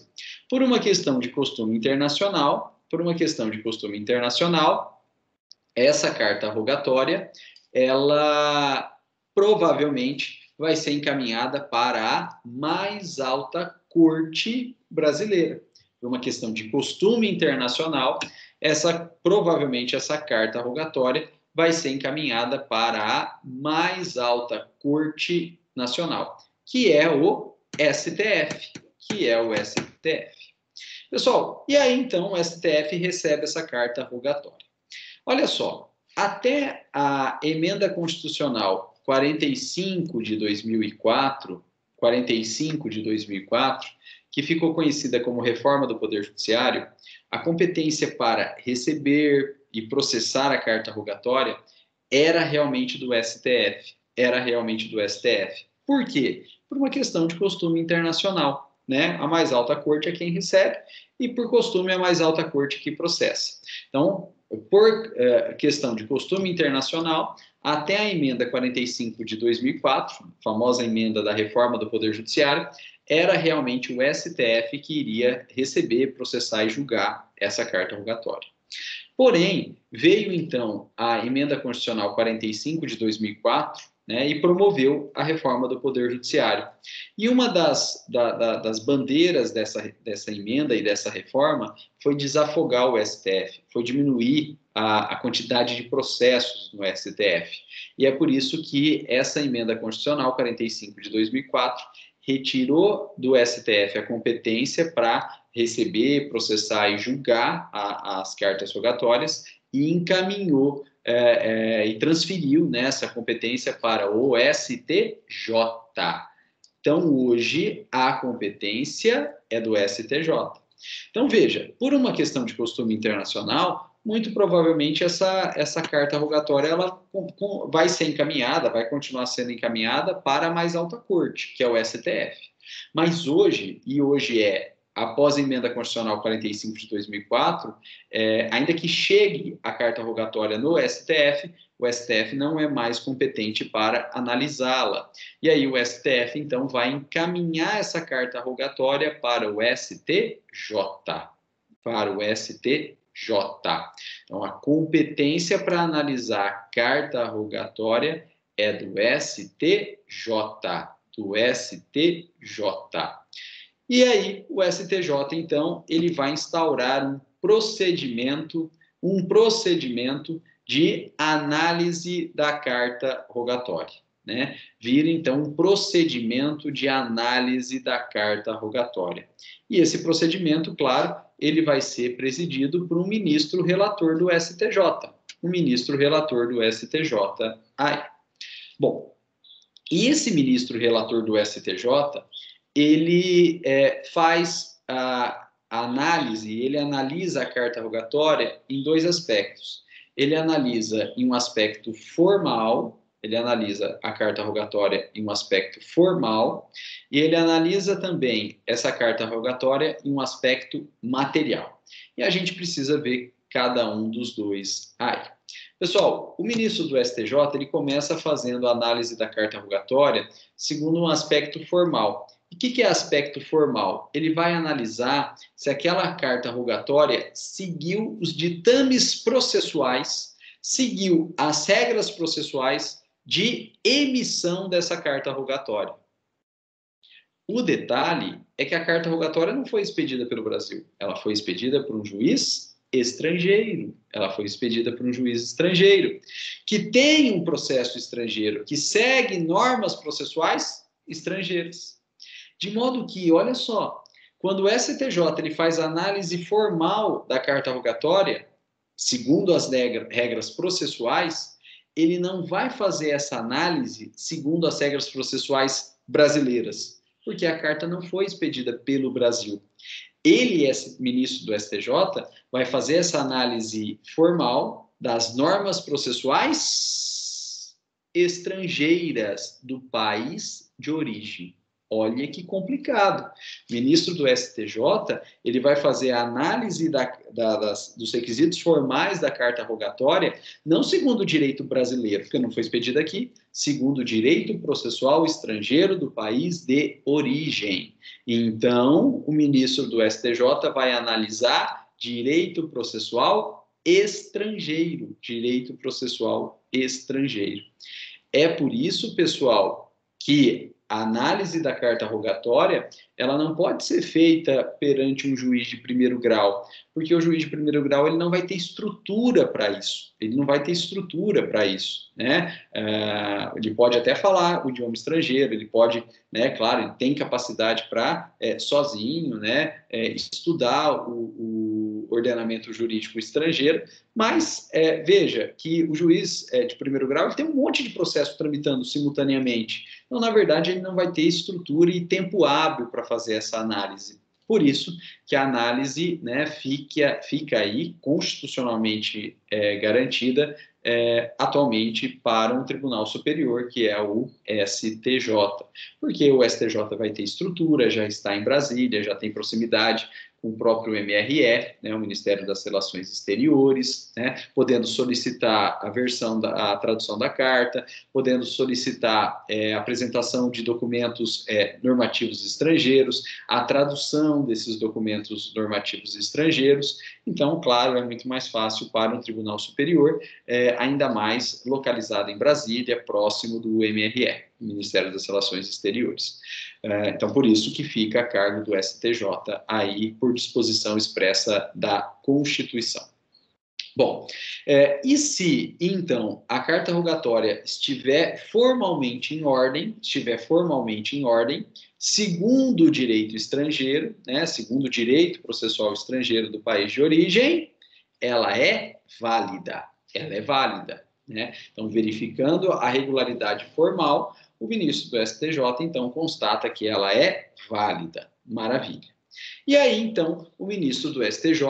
Por uma questão de costume internacional, essa carta rogatória, ela provavelmente vai ser encaminhada para a mais alta corte brasileira. Por uma questão de costume internacional, provavelmente essa carta rogatória vai ser encaminhada para a mais alta corte nacional, que é o STF. Pessoal, e aí então o STF recebe essa carta rogatória. Olha só, até a emenda constitucional 45 de 2004, que ficou conhecida como reforma do Poder Judiciário, a competência para receber e processar a carta rogatória era realmente do STF. Por quê? Por uma questão de costume internacional, né? A mais alta corte é quem recebe e, por costume, a mais alta corte que processa. Então, por questão de costume internacional, até a emenda 45 de 2004, famosa emenda da reforma do Poder Judiciário, era realmente o STF que iria receber, processar e julgar essa carta rogatória. Porém, veio então a emenda constitucional 45 de 2004, né, e promoveu a reforma do Poder Judiciário. E uma das bandeiras dessa emenda e dessa reforma foi desafogar o STF, foi diminuir a quantidade de processos no STF. E é por isso que essa emenda constitucional 45 de 2004 retirou do STF a competência para receber, processar e julgar as cartas rogatórias e encaminhou e transferiu, né, essa competência para o STJ. Então, hoje, a competência é do STJ. Então, veja, por uma questão de costume internacional, muito provavelmente essa carta rogatória ela vai ser encaminhada, vai continuar sendo encaminhada para a mais alta corte, que é o STF. Mas hoje é após a emenda constitucional 45 de 2004, ainda que chegue a carta rogatória no STF, o STF não é mais competente para analisá-la. E aí o STF, então, vai encaminhar essa carta rogatória para o STJ. Para o STJ. Então, a competência para analisar a carta rogatória é do STJ. Do STJ. E aí, o STJ, então, ele vai instaurar um procedimento de análise da carta rogatória, né? Vira, então, um procedimento de análise da carta rogatória. E esse procedimento, claro, ele vai ser presidido por um ministro relator do STJ. Um ministro relator do STJ. Bom, e esse ministro relator do STJ, ele faz a análise, ele analisa a carta rogatória em dois aspectos. Ele analisa em um aspecto formal, ele analisa a carta rogatória em um aspecto formal, e ele analisa também essa carta rogatória em um aspecto material. E a gente precisa ver cada um dos dois aí. Pessoal, o ministro do STJ, ele começa fazendo a análise da carta rogatória segundo um aspecto formal. O que é aspecto formal? Ele vai analisar se aquela carta rogatória seguiu os ditames processuais, seguiu as regras processuais de emissão dessa carta rogatória. O detalhe é que a carta rogatória não foi expedida pelo Brasil, ela foi expedida por um juiz estrangeiro. Ela foi expedida por um juiz estrangeiro, que tem um processo estrangeiro, que segue normas processuais estrangeiras. De modo que, olha só, quando o STJ ele faz análise formal da carta rogatória, segundo as regras processuais, ele não vai fazer essa análise segundo as regras processuais brasileiras, porque a carta não foi expedida pelo Brasil. Ele, ministro do STJ, vai fazer essa análise formal das normas processuais estrangeiras do país de origem. Olha que complicado. O ministro do STJ, ele vai fazer a análise dos requisitos formais da carta rogatória, não segundo o direito brasileiro, porque não foi expedido aqui, segundo o direito processual estrangeiro do país de origem. Então, o ministro do STJ vai analisar direito processual estrangeiro. Direito processual estrangeiro. É por isso, pessoal, que a análise da carta rogatória, ela não pode ser feita perante um juiz de primeiro grau, porque o juiz de primeiro grau ele não vai ter estrutura para isso. Ele não vai ter estrutura para isso, né? Ele pode até falar o idioma estrangeiro, ele pode, né? Claro, ele tem capacidade para sozinho, né? Estudar o ordenamento jurídico estrangeiro, mas veja que o juiz de primeiro grau ele tem um monte de processo tramitando simultaneamente. Então, na verdade, ele não vai ter estrutura e tempo hábil para fazer essa análise. Por isso que a análise, né, fica aí constitucionalmente garantida atualmente para um tribunal superior, que é o STJ. Porque o STJ vai ter estrutura, já está em Brasília, já tem proximidade com o próprio MRE, né, o Ministério das Relações Exteriores, né, podendo solicitar a tradução da carta, podendo solicitar a apresentação de documentos normativos estrangeiros, a tradução desses documentos normativos estrangeiros. Então, claro, é muito mais fácil para um tribunal superior, ainda mais localizado em Brasília, próximo do MRE, Ministério das Relações Exteriores. Então, por isso que fica a cargo do STJ aí por disposição expressa da Constituição. Bom, e se, então, a carta rogatória estiver formalmente em ordem, segundo o direito estrangeiro, né, segundo o direito processual estrangeiro do país de origem, ela é válida. Né? Então, verificando a regularidade formal, o ministro do STJ, então, constata que ela é válida. Maravilha. E aí, então, o ministro do STJ,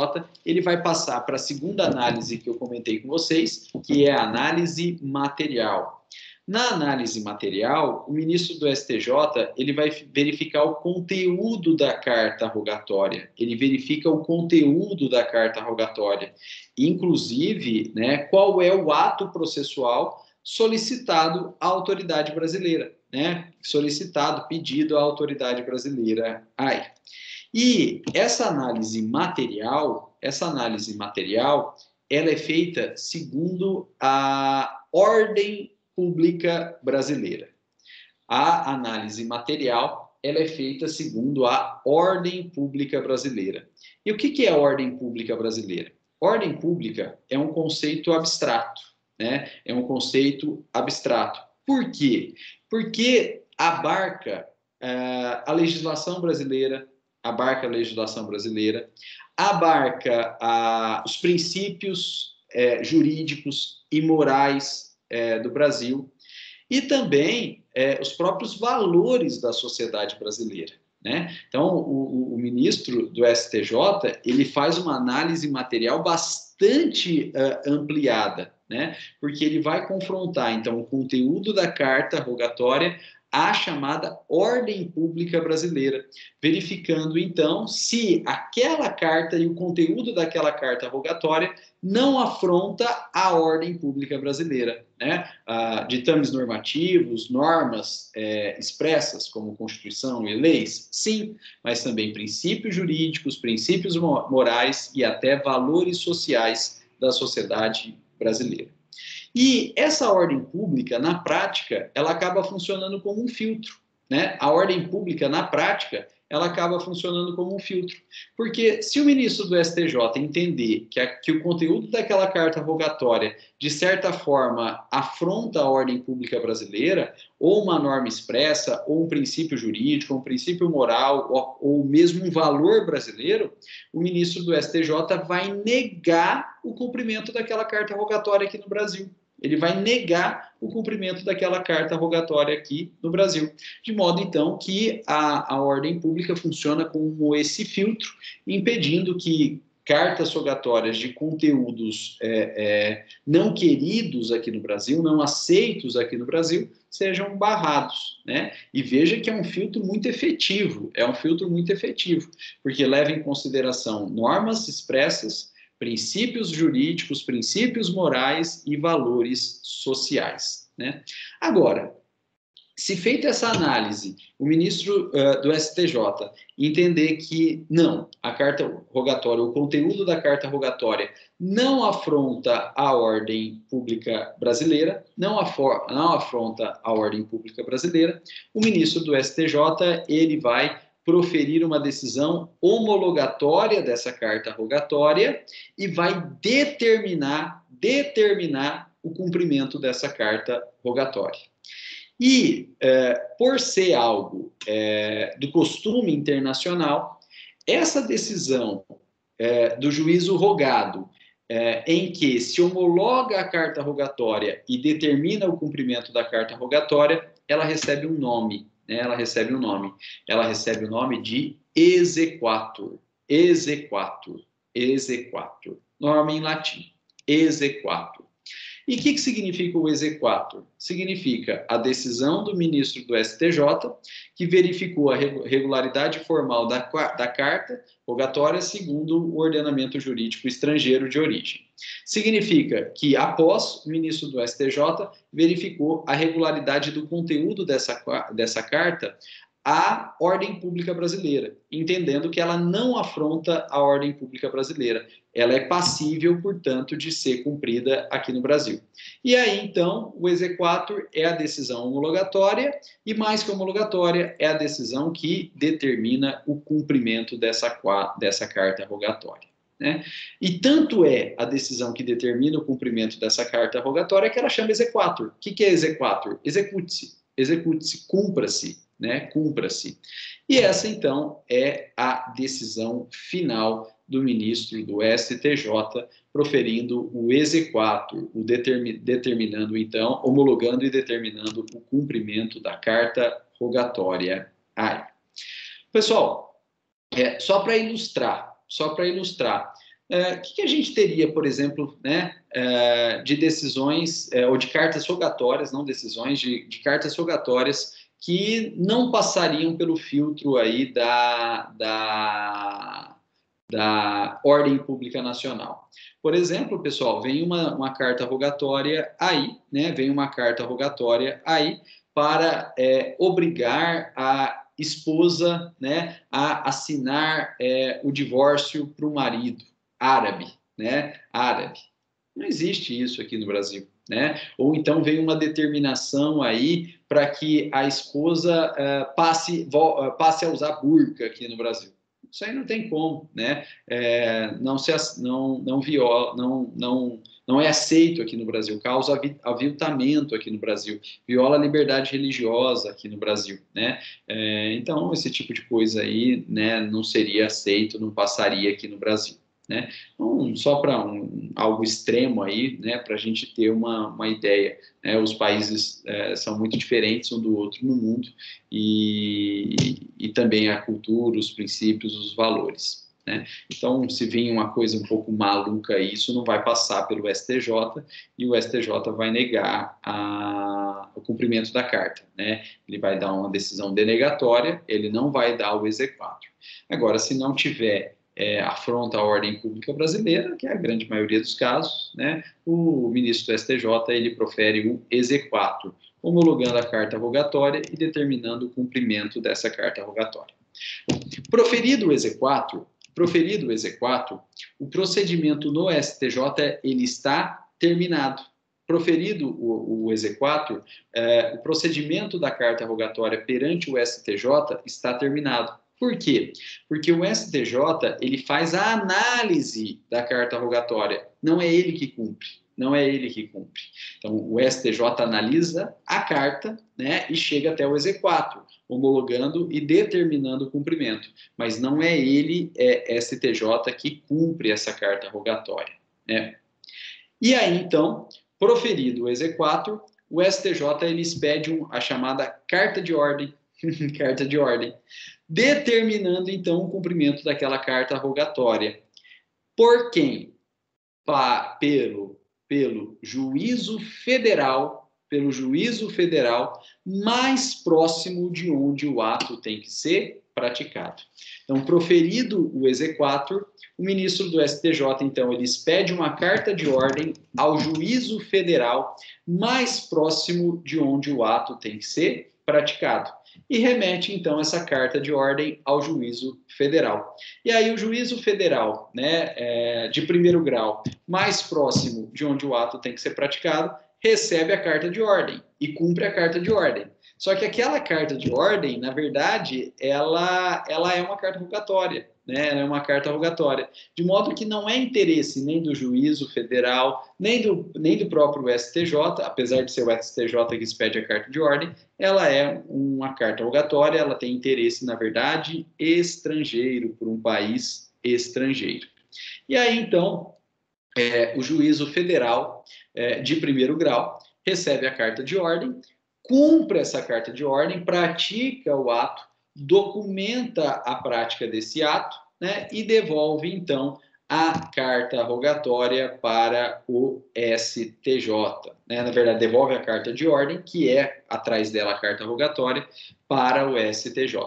ele vai passar para a segunda análise que eu comentei com vocês, que é a análise material. Na análise material, o ministro do STJ ele vai verificar o conteúdo da carta rogatória, ele verifica o conteúdo da carta rogatória, inclusive, né, qual é o ato processual solicitado à autoridade brasileira, né, solicitado, pedido à autoridade brasileira. E essa análise material, ela é feita segundo a ordem pública brasileira. A análise material, ela é feita segundo a ordem pública brasileira. E o que é a ordem pública brasileira? Ordem pública é um conceito abstrato, né? É um conceito abstrato. Por quê? Porque abarca a legislação brasileira, abarca os princípios jurídicos e morais do Brasil e também os próprios valores da sociedade brasileira, né? Então, o ministro do STJ, ele faz uma análise material bastante ampliada, né? Porque ele vai confrontar, então, o conteúdo da carta rogatória à chamada ordem pública brasileira, verificando, então, se aquela carta e o conteúdo daquela carta rogatória não afronta a ordem pública brasileira, né? Ditames normativos, normas expressas, como Constituição e leis, sim, mas também princípios jurídicos, princípios morais e até valores sociais da sociedade brasileira. E essa ordem pública, na prática, ela acaba funcionando como um filtro, né? A ordem pública, na prática, ela acaba funcionando como um filtro. Porque se o ministro do STJ entender que o conteúdo daquela carta rogatória, de certa forma, afronta a ordem pública brasileira, ou uma norma expressa, ou um princípio jurídico, um princípio moral, ou mesmo um valor brasileiro, o ministro do STJ vai negar o cumprimento daquela carta rogatória aqui no Brasil. Ele vai negar o cumprimento daquela carta rogatória aqui no Brasil. De modo, então, que a ordem pública funciona como esse filtro, impedindo que cartas rogatórias de conteúdos não queridos aqui no Brasil, não aceitos aqui no Brasil, sejam barrados, né? E veja que é um filtro muito efetivo, porque leva em consideração normas expressas, princípios jurídicos, princípios morais e valores sociais, né? Agora, se feita essa análise, o ministro do STJ entender que não, a carta rogatória, o conteúdo da carta rogatória não afronta a ordem pública brasileira, não afronta a ordem pública brasileira, o ministro do STJ, ele vai proferir uma decisão homologatória dessa carta rogatória e vai determinar o cumprimento dessa carta rogatória. E, por ser algo do costume internacional, essa decisão do juízo rogado, em que se homologa a carta rogatória e determina o cumprimento da carta rogatória, ela recebe um nome, né? Ela recebe o nome de exequatur, nome em latim, exequatur. E o que significa o exequatur? Significa a decisão do ministro do STJ que verificou a regularidade formal da carta rogatória segundo o ordenamento jurídico estrangeiro de origem. Significa que, após o ministro do STJ, verificou a regularidade do conteúdo dessa carta à ordem pública brasileira, entendendo que ela não afronta a ordem pública brasileira. Ela é passível, portanto, de ser cumprida aqui no Brasil. E aí, então, o exequatur é a decisão homologatória e, mais que homologatória, é a decisão que determina o cumprimento dessa carta rogatória, né? E tanto é a decisão que determina o cumprimento dessa carta rogatória que ela chama exequatur. O que é exequatur? Execute-se, cumpra-se, né? Cumpra-se. E essa, então, é a decisão final do ministro do STJ, proferindo o exequatur, determinando, então, homologando e determinando o cumprimento da carta rogatória. Pessoal, só para ilustrar, que a gente teria, por exemplo, né, de decisões, ou de cartas rogatórias, não decisões, de cartas rogatórias que não passariam pelo filtro aí da ordem pública nacional. Por exemplo, pessoal, vem uma carta rogatória aí, né, vem uma carta rogatória aí para obrigar a esposa, né, a assinar o divórcio para o marido árabe, né, árabe. Não existe isso aqui no Brasil, né? Ou então vem uma determinação aí para que a esposa passe a usar burca aqui no Brasil. Isso aí não tem como, né? Não viola, não é aceito aqui no Brasil, causa aviltamento aqui no Brasil, viola a liberdade religiosa aqui no Brasil, né? Então, esse tipo de coisa aí, né, não seria aceito, não passaria aqui no Brasil. Né? Então, só para algo extremo aí, né, para a gente ter uma ideia, né? Os países são muito diferentes um do outro no mundo e também a cultura, os princípios, os valores. Né? Então, se vir uma coisa um pouco maluca, isso não vai passar pelo STJ e o STJ vai negar o cumprimento da carta. Né? Ele vai dar uma decisão denegatória, ele não vai dar o exequatur. Agora, se não tiver afronta a ordem pública brasileira, que é a grande maioria dos casos, né, o ministro do STJ ele profere o exequatur, homologando a carta rogatória e determinando o cumprimento dessa carta rogatória. Proferido o exequatur, o procedimento no STJ ele está terminado. Proferido o exequatur, o procedimento da carta rogatória perante o STJ está terminado. Por quê? Porque o STJ ele faz a análise da carta rogatória, não é ele que cumpre, não é ele que cumpre. Então, o STJ analisa a carta, né, e chega até o exequatur, homologando e determinando o cumprimento, mas não é ele, STJ, que cumpre essa carta rogatória. Né? E aí, então, proferido o exequatur, o STJ ele expede a chamada carta de ordem, carta de ordem, determinando, então, o cumprimento daquela carta rogatória. Por quem? Pelo juízo federal, mais próximo de onde o ato tem que ser praticado. Então, proferido o exequatur, o ministro do STJ, então, ele expede uma carta de ordem ao juízo federal mais próximo de onde o ato tem que ser praticado. E remete, então, essa carta de ordem ao juízo federal. E aí o juízo federal, né, de primeiro grau, mais próximo de onde o ato tem que ser praticado, recebe a carta de ordem e cumpre a carta de ordem. Só que aquela carta de ordem, na verdade, ela é uma carta rogatória, né? Ela é uma carta rogatória, de modo que não é interesse nem do juízo federal, nem do próprio STJ, apesar de ser o STJ que expede a carta de ordem, ela é uma carta rogatória, ela tem interesse, na verdade, estrangeiro, por um país estrangeiro. E aí, então, o juízo federal de primeiro grau recebe a carta de ordem, cumpre essa carta de ordem, pratica o ato, documenta a prática desse ato, né, e devolve, então, a carta rogatória para o STJ. Né? Na verdade, devolve a carta de ordem, que é, atrás dela, a carta rogatória, para o STJ.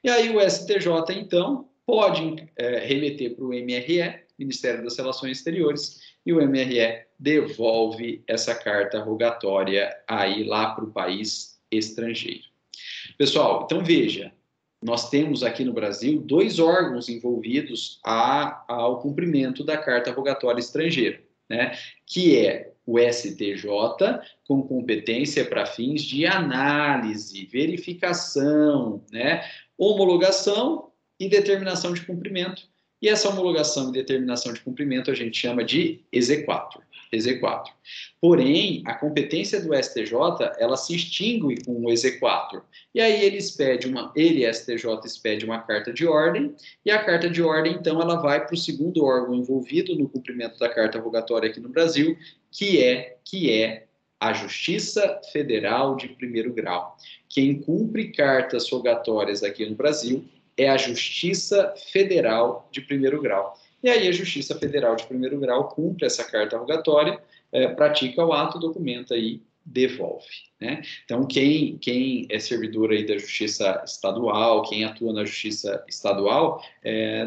E aí o STJ, então, pode remeter para o MRE, Ministério das Relações Exteriores, e o MRE devolve essa carta rogatória aí lá para o país estrangeiro. Pessoal, então veja, nós temos aqui no Brasil 2 órgãos envolvidos ao cumprimento da carta rogatória estrangeira, né? Que é o STJ, com competência para fins de análise, verificação, né? Homologação e determinação de cumprimento. E essa homologação e determinação de cumprimento a gente chama de exequatur. Porém, a competência do STJ, ela se extingue com o exequatur. E aí ele, STJ, expede uma carta de ordem, e a carta de ordem, então, ela vai para o segundo órgão envolvido no cumprimento da carta rogatória aqui no Brasil, que é a Justiça Federal de primeiro grau. Quem cumpre cartas rogatórias aqui no Brasil é a Justiça Federal de primeiro grau. e aí a Justiça Federal de primeiro grau cumpre essa carta rogatória, pratica o ato, documenta e devolve, né? Então, quem é servidor aí da Justiça Estadual, quem atua na Justiça Estadual,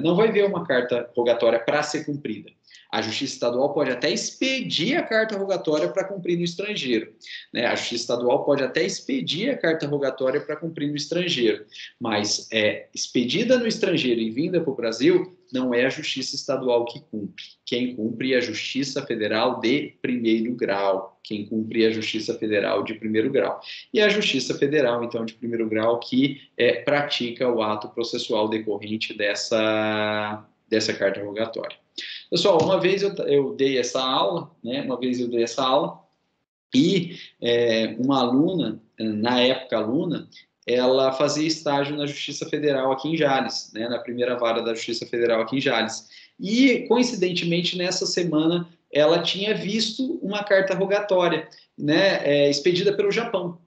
não vai ver uma carta rogatória para ser cumprida. A Justiça Estadual pode até expedir a carta rogatória para cumprir no estrangeiro, né? A Justiça Estadual pode até expedir a carta rogatória para cumprir no estrangeiro, mas expedida no estrangeiro e vinda para o Brasil, não é a Justiça Estadual que cumpre. Quem cumpre é a Justiça Federal de primeiro grau. Quem cumpre é a Justiça Federal de primeiro grau. E a Justiça Federal, então, de primeiro grau, que pratica o ato processual decorrente dessa carta rogatória. Pessoal, uma vez eu dei essa aula, né? E uma aluna, na época aluna, ela fazia estágio na Justiça Federal aqui em Jales, né? Na primeira vara da Justiça Federal aqui em Jales. E, coincidentemente, nessa semana, ela tinha visto uma carta rogatória, né? Expedida pelo Japão.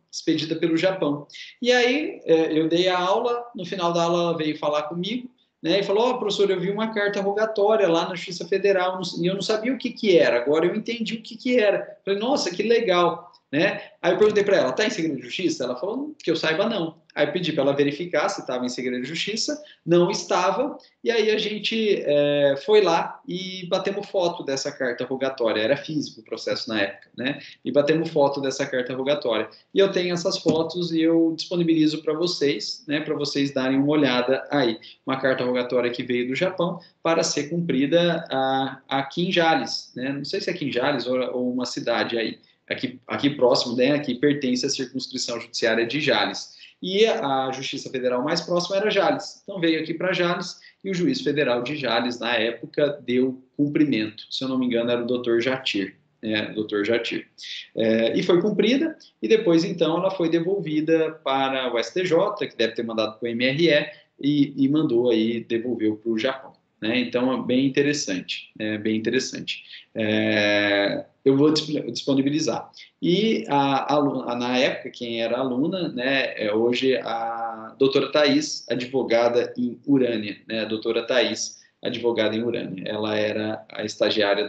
E aí, eu dei a aula, no final da aula ela veio falar comigo, né, e falou, professor, eu vi uma carta rogatória lá na Justiça Federal e eu não sabia o que era, agora eu entendi o que era. Falei, nossa, que legal, né? Aí eu perguntei para ela, está em segredo de justiça? Ela falou, que eu saiba não. Aí eu pedi para ela verificar se estava em segredo de justiça, não estava, e aí a gente foi lá e batemos foto dessa carta rogatória, era físico o processo na época, né? E batemos foto dessa carta rogatória. E eu tenho essas fotos e eu disponibilizo para vocês, né, para vocês darem uma olhada aí. Uma carta rogatória que veio do Japão para ser cumprida aqui em Jales, né? Não sei se é aqui em Jales ou uma cidade aí, aqui próximo, né? Aqui pertence à circunscrição judiciária de Jales. E a Justiça Federal mais próxima era Jales. Então veio aqui para Jales e o juiz federal de Jales, na época, deu cumprimento. Se eu não me engano, era o Dr. Jatir. Dr. Jatir. E foi cumprida, e depois, então, ela foi devolvida para o STJ, que deve ter mandado para o MRE, e mandou aí, devolveu para o Japão. Né? Então, é bem interessante, eu vou disponibilizar. E na época, quem era aluna, né, hoje a doutora Thais, advogada em Urânia, né, a doutora Thais, advogada em Urânia. Ela era a estagiária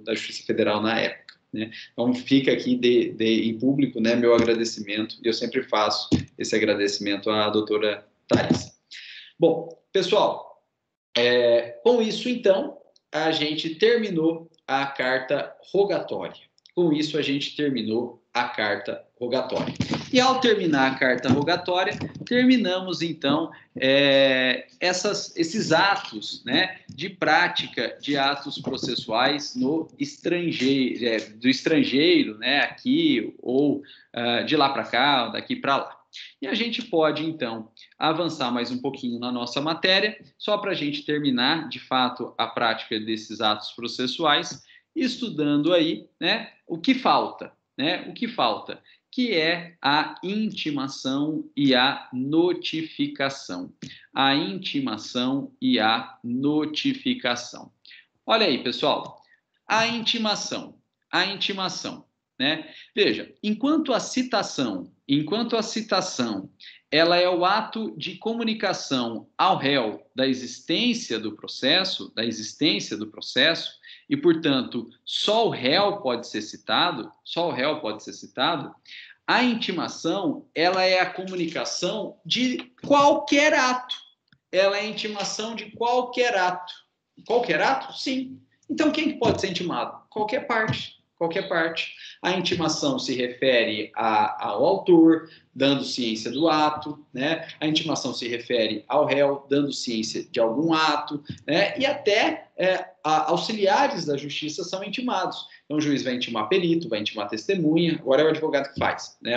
da Justiça Federal na época. Né? Então, fica aqui em público, né, meu agradecimento, e eu sempre faço esse agradecimento à doutora Thais. Bom, pessoal, com isso, então, a gente terminou a carta rogatória. E ao terminar a carta rogatória, terminamos, então, esses atos, né, de prática de atos processuais no estrangeiro, do estrangeiro, né, aqui, ou de lá para cá, ou daqui para lá. E a gente pode, então, avançar mais um pouquinho na nossa matéria, só para a gente terminar, de fato, a prática desses atos processuais, estudando aí, né, o que falta, que é a intimação e a notificação. Olha aí, pessoal, a intimação, né? Veja, enquanto a citação, ela é o ato de comunicação ao réu da existência do processo, e, portanto, só o réu pode ser citado, a intimação, ela é a comunicação de qualquer ato. Qualquer ato? Sim. Então, quem pode ser intimado? Qualquer parte. A intimação se refere ao autor, dando ciência do ato, né? A intimação se refere ao réu, dando ciência de algum ato, né? E até auxiliares da justiça são intimados. Então, o juiz vai intimar perito, vai intimar testemunha, agora é o advogado que faz, né?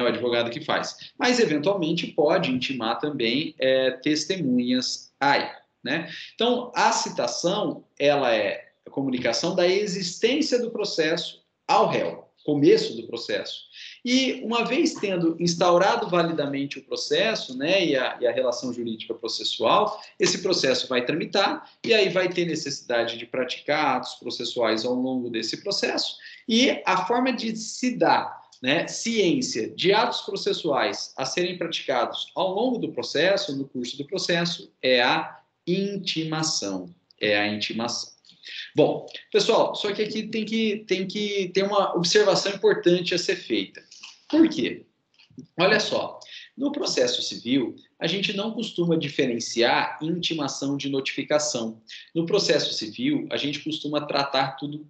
Mas, eventualmente, pode intimar também testemunhas aí, né? Então, a citação, ela é a comunicação da existência do processo ao réu, começo do processo. E, uma vez tendo instaurado validamente o processo, né, e a relação jurídica processual, esse processo vai tramitar, e aí vai ter necessidade de praticar atos processuais ao longo desse processo, e a forma de se dar, né, ciência de atos processuais a serem praticados ao longo do processo, no curso do processo, é a intimação. Bom, pessoal, só que aqui tem que ter uma observação importante a ser feita. Por quê? Olha só, no processo civil, a gente não costuma diferenciar intimação de notificação. No processo civil, a gente costuma tratar tudo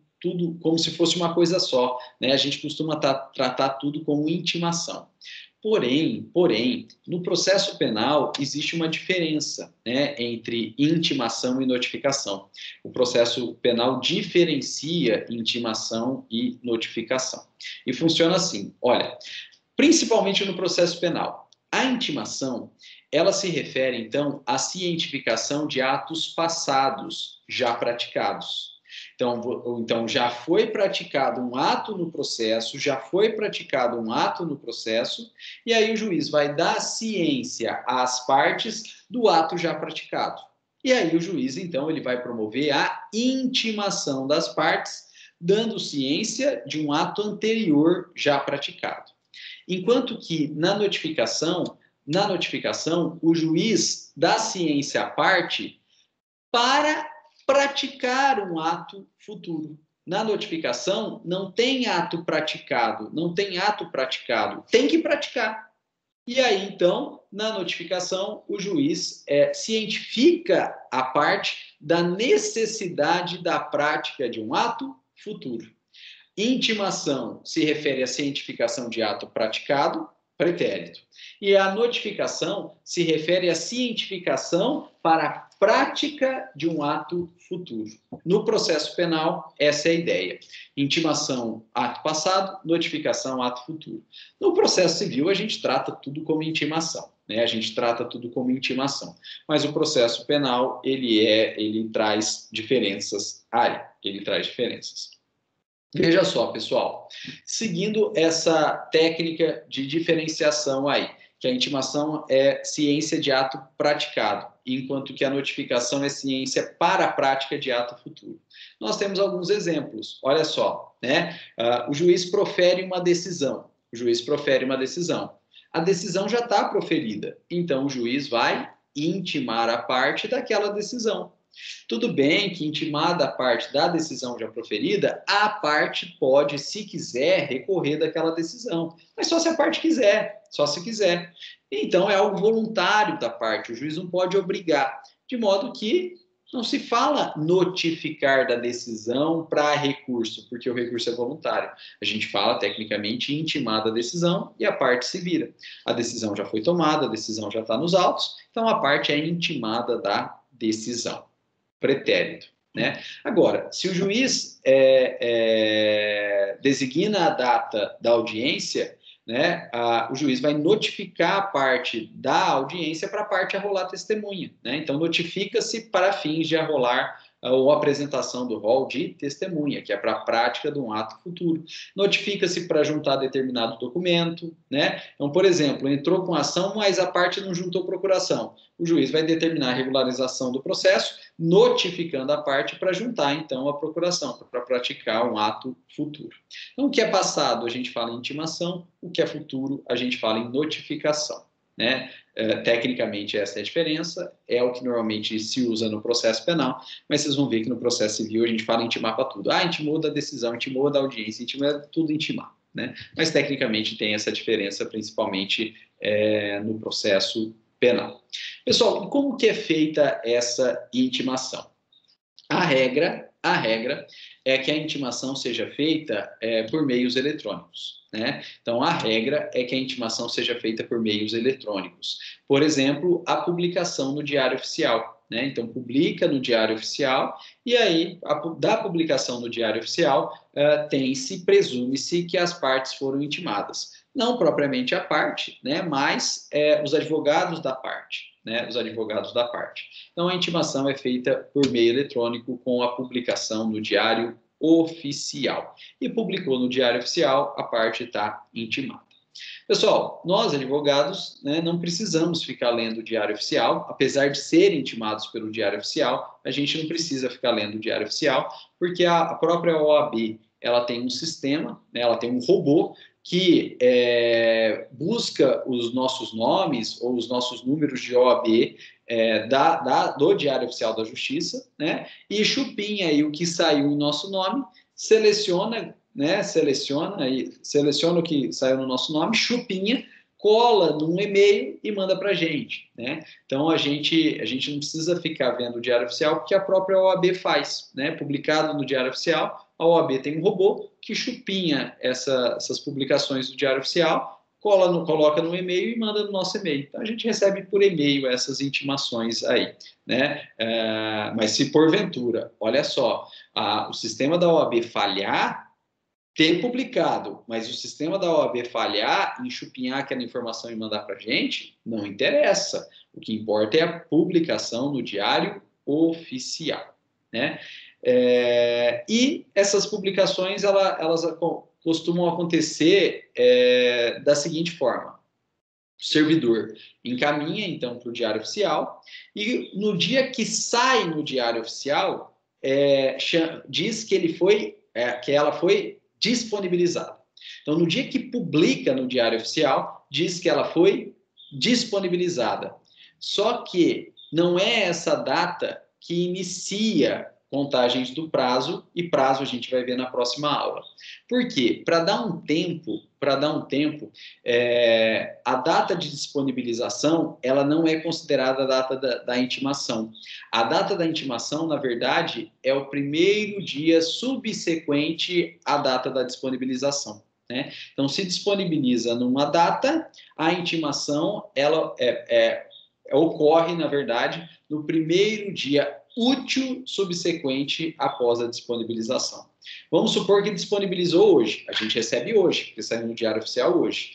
como se fosse uma coisa só, né? A gente costuma tratar tudo como intimação. Porém, no processo penal existe uma diferença, né, entre intimação e notificação. O processo penal diferencia intimação e notificação. E funciona assim, olha, principalmente no processo penal. A intimação, ela se refere, então, à cientificação de atos passados já praticados. Então, já foi praticado um ato no processo, e aí o juiz vai dar ciência às partes do ato já praticado. E aí o juiz, então, ele vai promover a intimação das partes, dando ciência de um ato anterior já praticado. Enquanto que na notificação, o juiz dá ciência à parte para praticar um ato futuro. Na notificação, não tem ato praticado, tem que praticar. E aí, então, na notificação, o juiz cientifica a parte da necessidade da prática de um ato futuro. Intimação se refere à cientificação de ato praticado, pretérito. E a notificação se refere à cientificação para a prática de um ato futuro. No processo penal, essa é a ideia. Intimação, ato passado, notificação, ato futuro. No processo civil, a gente trata tudo como intimação, né? Mas o processo penal, ele traz diferenças aí, Veja só, pessoal, seguindo essa técnica de diferenciação aí, que a intimação é ciência de ato praticado, enquanto que a notificação é ciência para a prática de ato futuro. Nós temos alguns exemplos, olha só, né? O juiz profere uma decisão, a decisão já está proferida, então o juiz vai intimar a parte daquela decisão. Tudo bem que, intimada a parte da decisão já proferida, a parte pode, se quiser, recorrer daquela decisão. Mas só se a parte quiser, só se quiser. Então, é algo voluntário da parte, o juiz não pode obrigar. De modo que não se fala notificar da decisão para recurso, porque o recurso é voluntário. A gente fala, tecnicamente, intimada a decisão e a parte se vira. A decisão já foi tomada, a decisão já está nos autos, então a parte é intimada da decisão. Pretérito, né? Agora, se o juiz designa a data da audiência, né, o juiz vai notificar a parte da audiência para a parte arrolar testemunha, né? Então, notifica-se para fins de arrolar ou apresentação do rol de testemunha, que é para a prática de um ato futuro. Notifica-se para juntar determinado documento, né? Então, por exemplo, entrou com ação, mas a parte não juntou procuração. O juiz vai determinar a regularização do processo, notificando a parte para juntar, então, a procuração, para praticar um ato futuro. Então, o que é passado, a gente fala em intimação, o que é futuro, a gente fala em notificação, né? Tecnicamente, essa é a diferença, é o que normalmente se usa no processo penal, mas vocês vão ver que no processo civil a gente fala intimar para tudo. Intimou da decisão, intimou da audiência, intimou, tudo intimar, né? Mas tecnicamente tem essa diferença, principalmente no processo penal. Pessoal, como que é feita essa intimação? A regra é que a intimação seja feita por meios eletrônicos, né? Então, a regra é que a intimação seja feita por meios eletrônicos. Por exemplo, a publicação no Diário Oficial, né? Então, publica no Diário Oficial e aí, da publicação no Diário Oficial, presume-se que as partes foram intimadas. Não propriamente a parte, né? Mas os advogados da parte. Né, os advogados da parte. Então, a intimação é feita por meio eletrônico com a publicação no Diário Oficial. E publicou no Diário Oficial, a parte está intimada. Pessoal, nós, advogados, né, não precisamos ficar lendo o Diário Oficial, apesar de serem intimados pelo Diário Oficial, a gente não precisa ficar lendo o Diário Oficial, porque a própria OAB, ela tem um sistema, né, ela tem um robô, que busca os nossos nomes ou os nossos números de OAB do Diário Oficial da Justiça, né? E chupinha aí o que saiu em nosso nome, seleciona, né? Seleciona o que saiu no nosso nome, chupinha, cola num e-mail e manda para a gente, né? Então a gente não precisa ficar vendo o Diário Oficial, porque a própria OAB faz, né? Publicado no Diário Oficial, a OAB tem um robô que chupinha essas publicações do Diário Oficial, coloca no e-mail e manda no nosso e-mail. Então a gente recebe por e-mail essas intimações aí, né? Mas se porventura, olha só, o sistema da OAB falhar, ter publicado, mas o sistema da OAB falhar, enxupinhar aquela informação e mandar para a gente, não interessa. O que importa é a publicação no Diário Oficial, né? E essas publicações, elas costumam acontecer da seguinte forma. O servidor encaminha, então, para o Diário Oficial, e no dia que sai no Diário Oficial, diz que ela foi disponibilizada. Então, no dia que publica no Diário Oficial, diz que ela foi disponibilizada. Só que não é essa data que inicia contagens do prazo, e prazo a gente vai ver na próxima aula. Por quê? Para dar um tempo, a data de disponibilização, ela não é considerada a data da intimação. A data da intimação, na verdade, é o primeiro dia subsequente à data da disponibilização, né? Então, se disponibiliza numa data, a intimação, ela ocorre, na verdade, no primeiro dia útil subsequente após a disponibilização. Vamos supor que disponibilizou hoje, a gente recebe hoje, porque saiu no Diário Oficial hoje,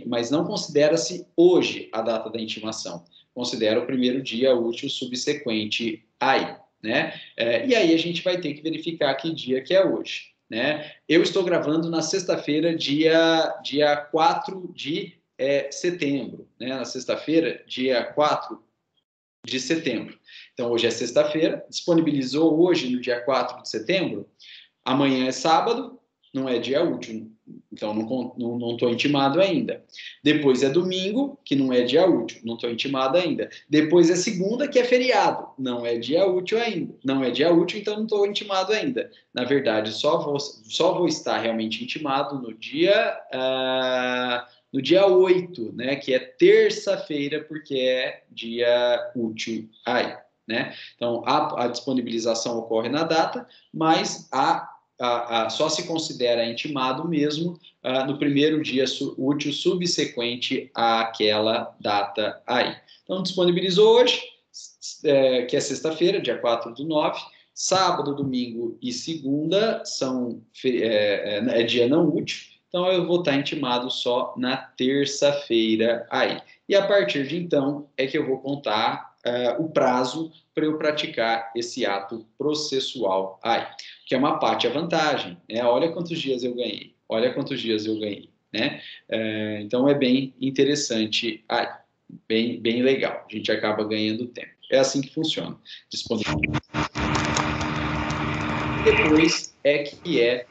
mas não considera-se hoje a data da intimação, considera o primeiro dia útil subsequente aí, né? E aí a gente vai ter que verificar que dia que é hoje, né? Eu estou gravando na sexta-feira, dia 4 de setembro, né? Na sexta-feira, dia 4 de setembro. Então, hoje é sexta-feira, disponibilizou hoje no dia 4 de setembro, amanhã é sábado, não é dia útil, então não estou intimado ainda. Depois é domingo, que não é dia útil, não estou intimado ainda. Depois é segunda, que é feriado, não é dia útil ainda. Não é dia útil, então não estou intimado ainda. Na verdade, só vou estar realmente intimado no dia 8, né, que é terça-feira, porque é dia útil aí, né? Então, a disponibilização ocorre na data, mas só se considera intimado mesmo no primeiro dia útil subsequente àquela data aí. Então, disponibilizou hoje, que é sexta-feira, dia 4/9, sábado, domingo e segunda é dia não útil, então eu vou estar intimado só na terça-feira aí. E a partir de então é que eu vou contar o prazo para eu praticar esse ato processual aí, que é uma parte a vantagem, né? Olha quantos dias eu ganhei, né? Então é bem interessante aí, bem legal, a gente acaba ganhando tempo. É assim que funciona. Depois que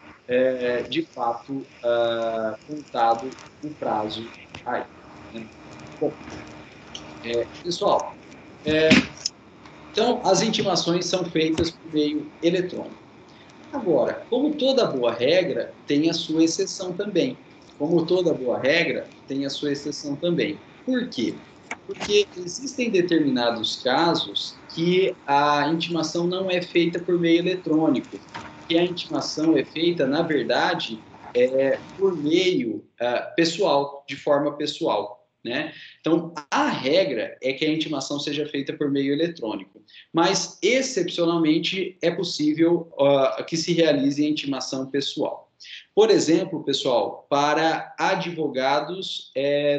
de fato contado o prazo aí, né? Bom, pessoal, então as intimações são feitas por meio eletrônico. Agora, como toda boa regra, tem a sua exceção também. Por quê? Porque existem determinados casos que a intimação não é feita por meio eletrônico, que a intimação é feita, na verdade, por meio pessoal, de forma pessoal, né? Então, a regra é que a intimação seja feita por meio eletrônico, mas, excepcionalmente, é possível que se realize a intimação pessoal. Por exemplo, pessoal, para advogados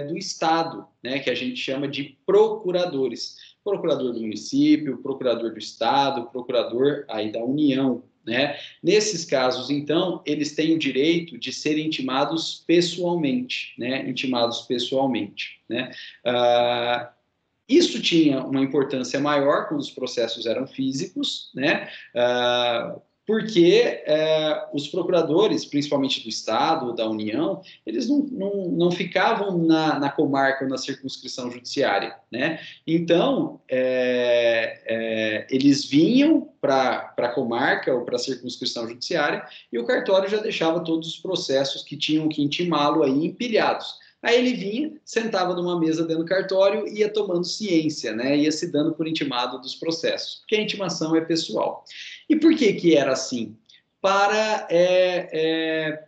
do Estado, né, que a gente chama de procuradores. Procurador do município, procurador do Estado, procurador aí da União, né? Nesses casos, então, eles têm o direito de serem intimados pessoalmente, né? Né? Isso tinha uma importância maior quando os processos eram físicos, né? porque os procuradores, principalmente do Estado, da União, eles não ficavam na comarca ou na circunscrição judiciária, né? Então, eles vinham para a comarca ou para a circunscrição judiciária e o cartório já deixava todos os processos que tinham que intimá-lo aí empilhados. Aí ele vinha, sentava numa mesa dentro do cartório e ia tomando ciência, né? Ia se dando por intimado dos processos, porque a intimação é pessoal. E por que era assim? Para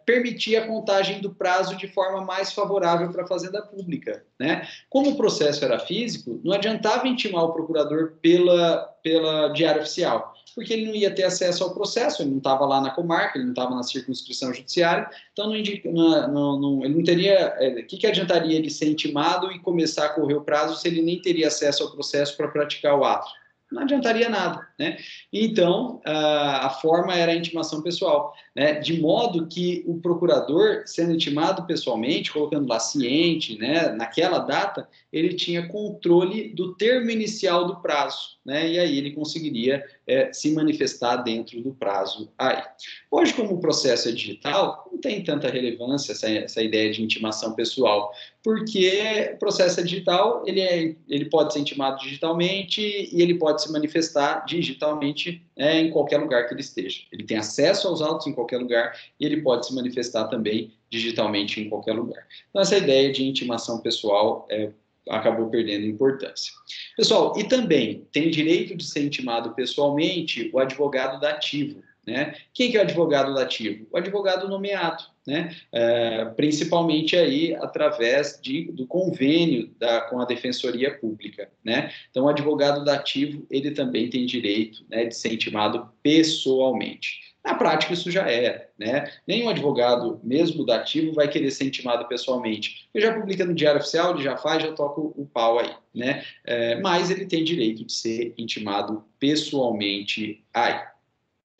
permitir a contagem do prazo de forma mais favorável para a Fazenda Pública, né? Como o processo era físico, não adiantava intimar o procurador pela diária oficial, porque ele não ia ter acesso ao processo, ele não estava lá na comarca, ele não estava na circunscrição judiciária, então ele não teria... O que adiantaria ele ser intimado e começar a correr o prazo se ele nem teria acesso ao processo para praticar o ato? Não adiantaria nada, né? Então, a forma era a intimação pessoal, né? De modo que o procurador, sendo intimado pessoalmente, colocando lá ciente, né? Naquela data, ele tinha controle do termo inicial do prazo, né? E aí ele conseguiria se manifestar dentro do prazo aí. Hoje, como o processo é digital, não tem tanta relevância essa ideia de intimação pessoal, porque o processo é digital, ele pode ser intimado digitalmente e ele pode se manifestar digitalmente em qualquer lugar que ele esteja. Ele tem acesso aos autos em qualquer lugar e ele pode se manifestar também digitalmente em qualquer lugar. Então, essa ideia de intimação pessoal acabou perdendo importância. Pessoal, e também tem direito de ser intimado pessoalmente o advogado dativo, né? Quem que é o advogado dativo? O advogado nomeado, né? Principalmente aí através do convênio com a Defensoria Pública, né? Então, o advogado dativo, ele também tem direito, né, de ser intimado pessoalmente. Na prática, isso já era, né? Nenhum advogado, mesmo dativo, vai querer ser intimado pessoalmente. Ele já publica no Diário Oficial, ele já faz, já toca o pau aí, né? Mas ele tem direito de ser intimado pessoalmente aí.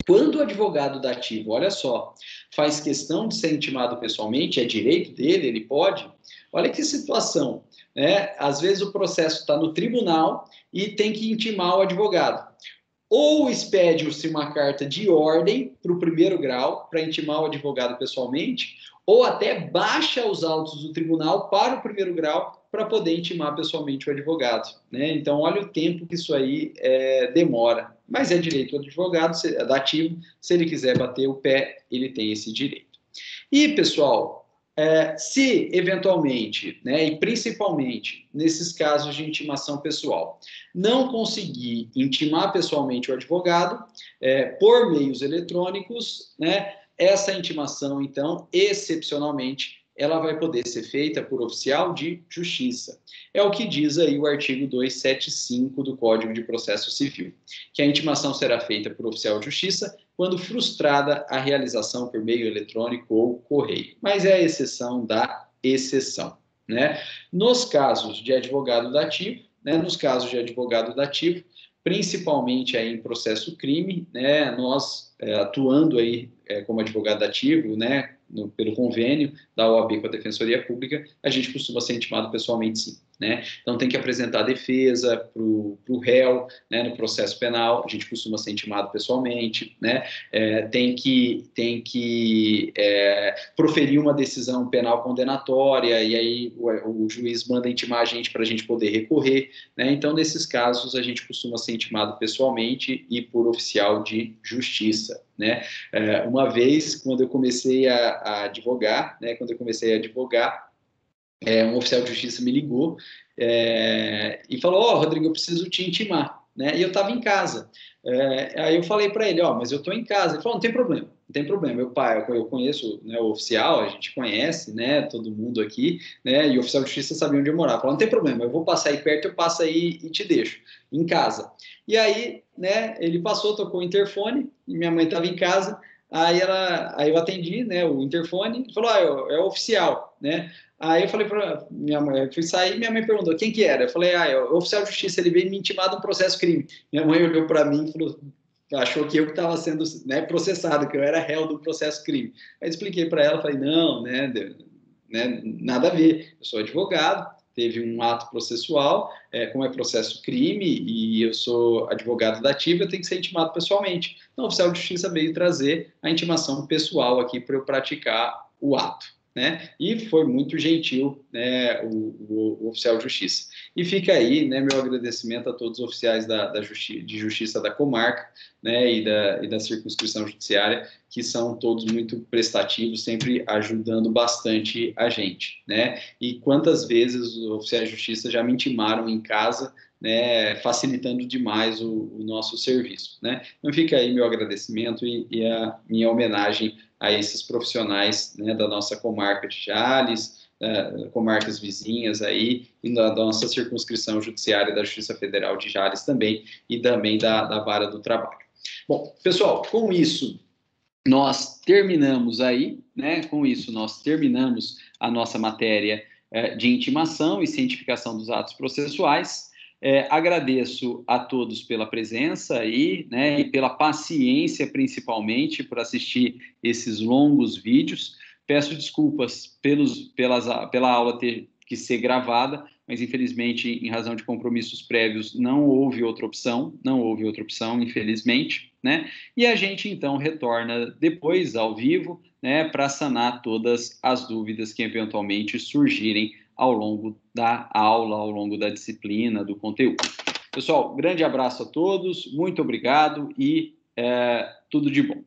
Quando o advogado dativo, olha só, faz questão de ser intimado pessoalmente, é direito dele, ele pode. Olha que situação, né? Às vezes o processo está no tribunal e tem que intimar o advogado. Ou expede-se uma carta de ordem para o primeiro grau, para intimar o advogado pessoalmente, ou até baixa os autos do tribunal para o primeiro grau para poder intimar pessoalmente o advogado, né? Então, olha o tempo que isso aí demora. Mas é direito do advogado, dativo, se ele quiser bater o pé, ele tem esse direito. E, pessoal, se eventualmente, né, e principalmente nesses casos de intimação pessoal, não conseguir intimar pessoalmente o advogado por meios eletrônicos, né, essa intimação, então, excepcionalmente, ela vai poder ser feita por oficial de justiça. É o que diz aí o artigo 275 do Código de Processo Civil, que a intimação será feita por oficial de justiça quando frustrada a realização por meio eletrônico ou correio. Mas é a exceção da exceção, né? Nos casos de advogado dativo, principalmente aí em processo crime, né, nós atuando aí como advogado dativo, né, pelo convênio da OAB com a Defensoria Pública, a gente costuma ser intimado pessoalmente, sim, né? Então tem que apresentar defesa para o réu, né, no processo penal, a gente costuma ser intimado pessoalmente, né? Tem que proferir uma decisão penal condenatória e aí o juiz manda intimar a gente para a gente poder recorrer, né? Então, nesses casos, a gente costuma ser intimado pessoalmente e por oficial de justiça, né? Uma vez, quando eu comecei a advogar, né, um oficial de justiça me ligou e falou: Rodrigo, eu preciso te intimar, né? E eu estava em casa. Aí eu falei para ele: mas eu estou em casa. Ele falou: não tem problema, não tem problema. Meu pai, eu conheço, né, o oficial, a gente conhece, né, todo mundo aqui, né? E o oficial de justiça sabia onde eu morava. Falou: não tem problema, eu vou passar aí perto, eu passo aí e te deixo em casa. E aí, né? Ele passou, tocou o interfone e minha mãe estava em casa. Aí eu atendi, né, o interfone. Ele falou: é o oficial, né? Aí eu falei para minha mãe, eu fui sair, minha mãe perguntou quem que era. Eu falei: é o oficial de justiça, ele veio me intimar de um processo crime. Minha mãe olhou para mim e falou, achou que eu que estava sendo, né, processado, que eu era réu do processo crime. Aí expliquei para ela, falei: não, né, nada a ver, eu sou advogado, teve um ato processual, como é processo crime e eu sou advogado da ativa, eu tenho que ser intimado pessoalmente. Então, o oficial de justiça veio trazer a intimação pessoal aqui para eu praticar o ato, né? E foi muito gentil, né, o oficial de justiça. E fica aí, né, meu agradecimento a todos os oficiais de justiça da comarca, né, e da circunscrição judiciária, que são todos muito prestativos, sempre ajudando bastante a gente, né? E quantas vezes os oficiais de justiça já me intimaram em casa, né, facilitando demais o nosso serviço, né? Então fica aí meu agradecimento e a minha homenagem a esses profissionais, né, da nossa comarca de Jales, comarcas vizinhas aí, e da nossa circunscrição judiciária da Justiça Federal de Jales também, e também da Vara do Trabalho. Bom, pessoal, com isso nós terminamos aí, né? Com isso nós terminamos a nossa matéria de intimação e cientificação dos atos processuais. Agradeço a todos pela presença aí, né? E pela paciência, principalmente, por assistir esses longos vídeos. Peço desculpas pela aula ter que ser gravada, mas infelizmente, em razão de compromissos prévios, não houve outra opção, infelizmente, né? E a gente, então, retorna depois, ao vivo, né, para sanar todas as dúvidas que eventualmente surgirem ao longo da aula, ao longo da disciplina, do conteúdo. Pessoal, grande abraço a todos, muito obrigado e tudo de bom.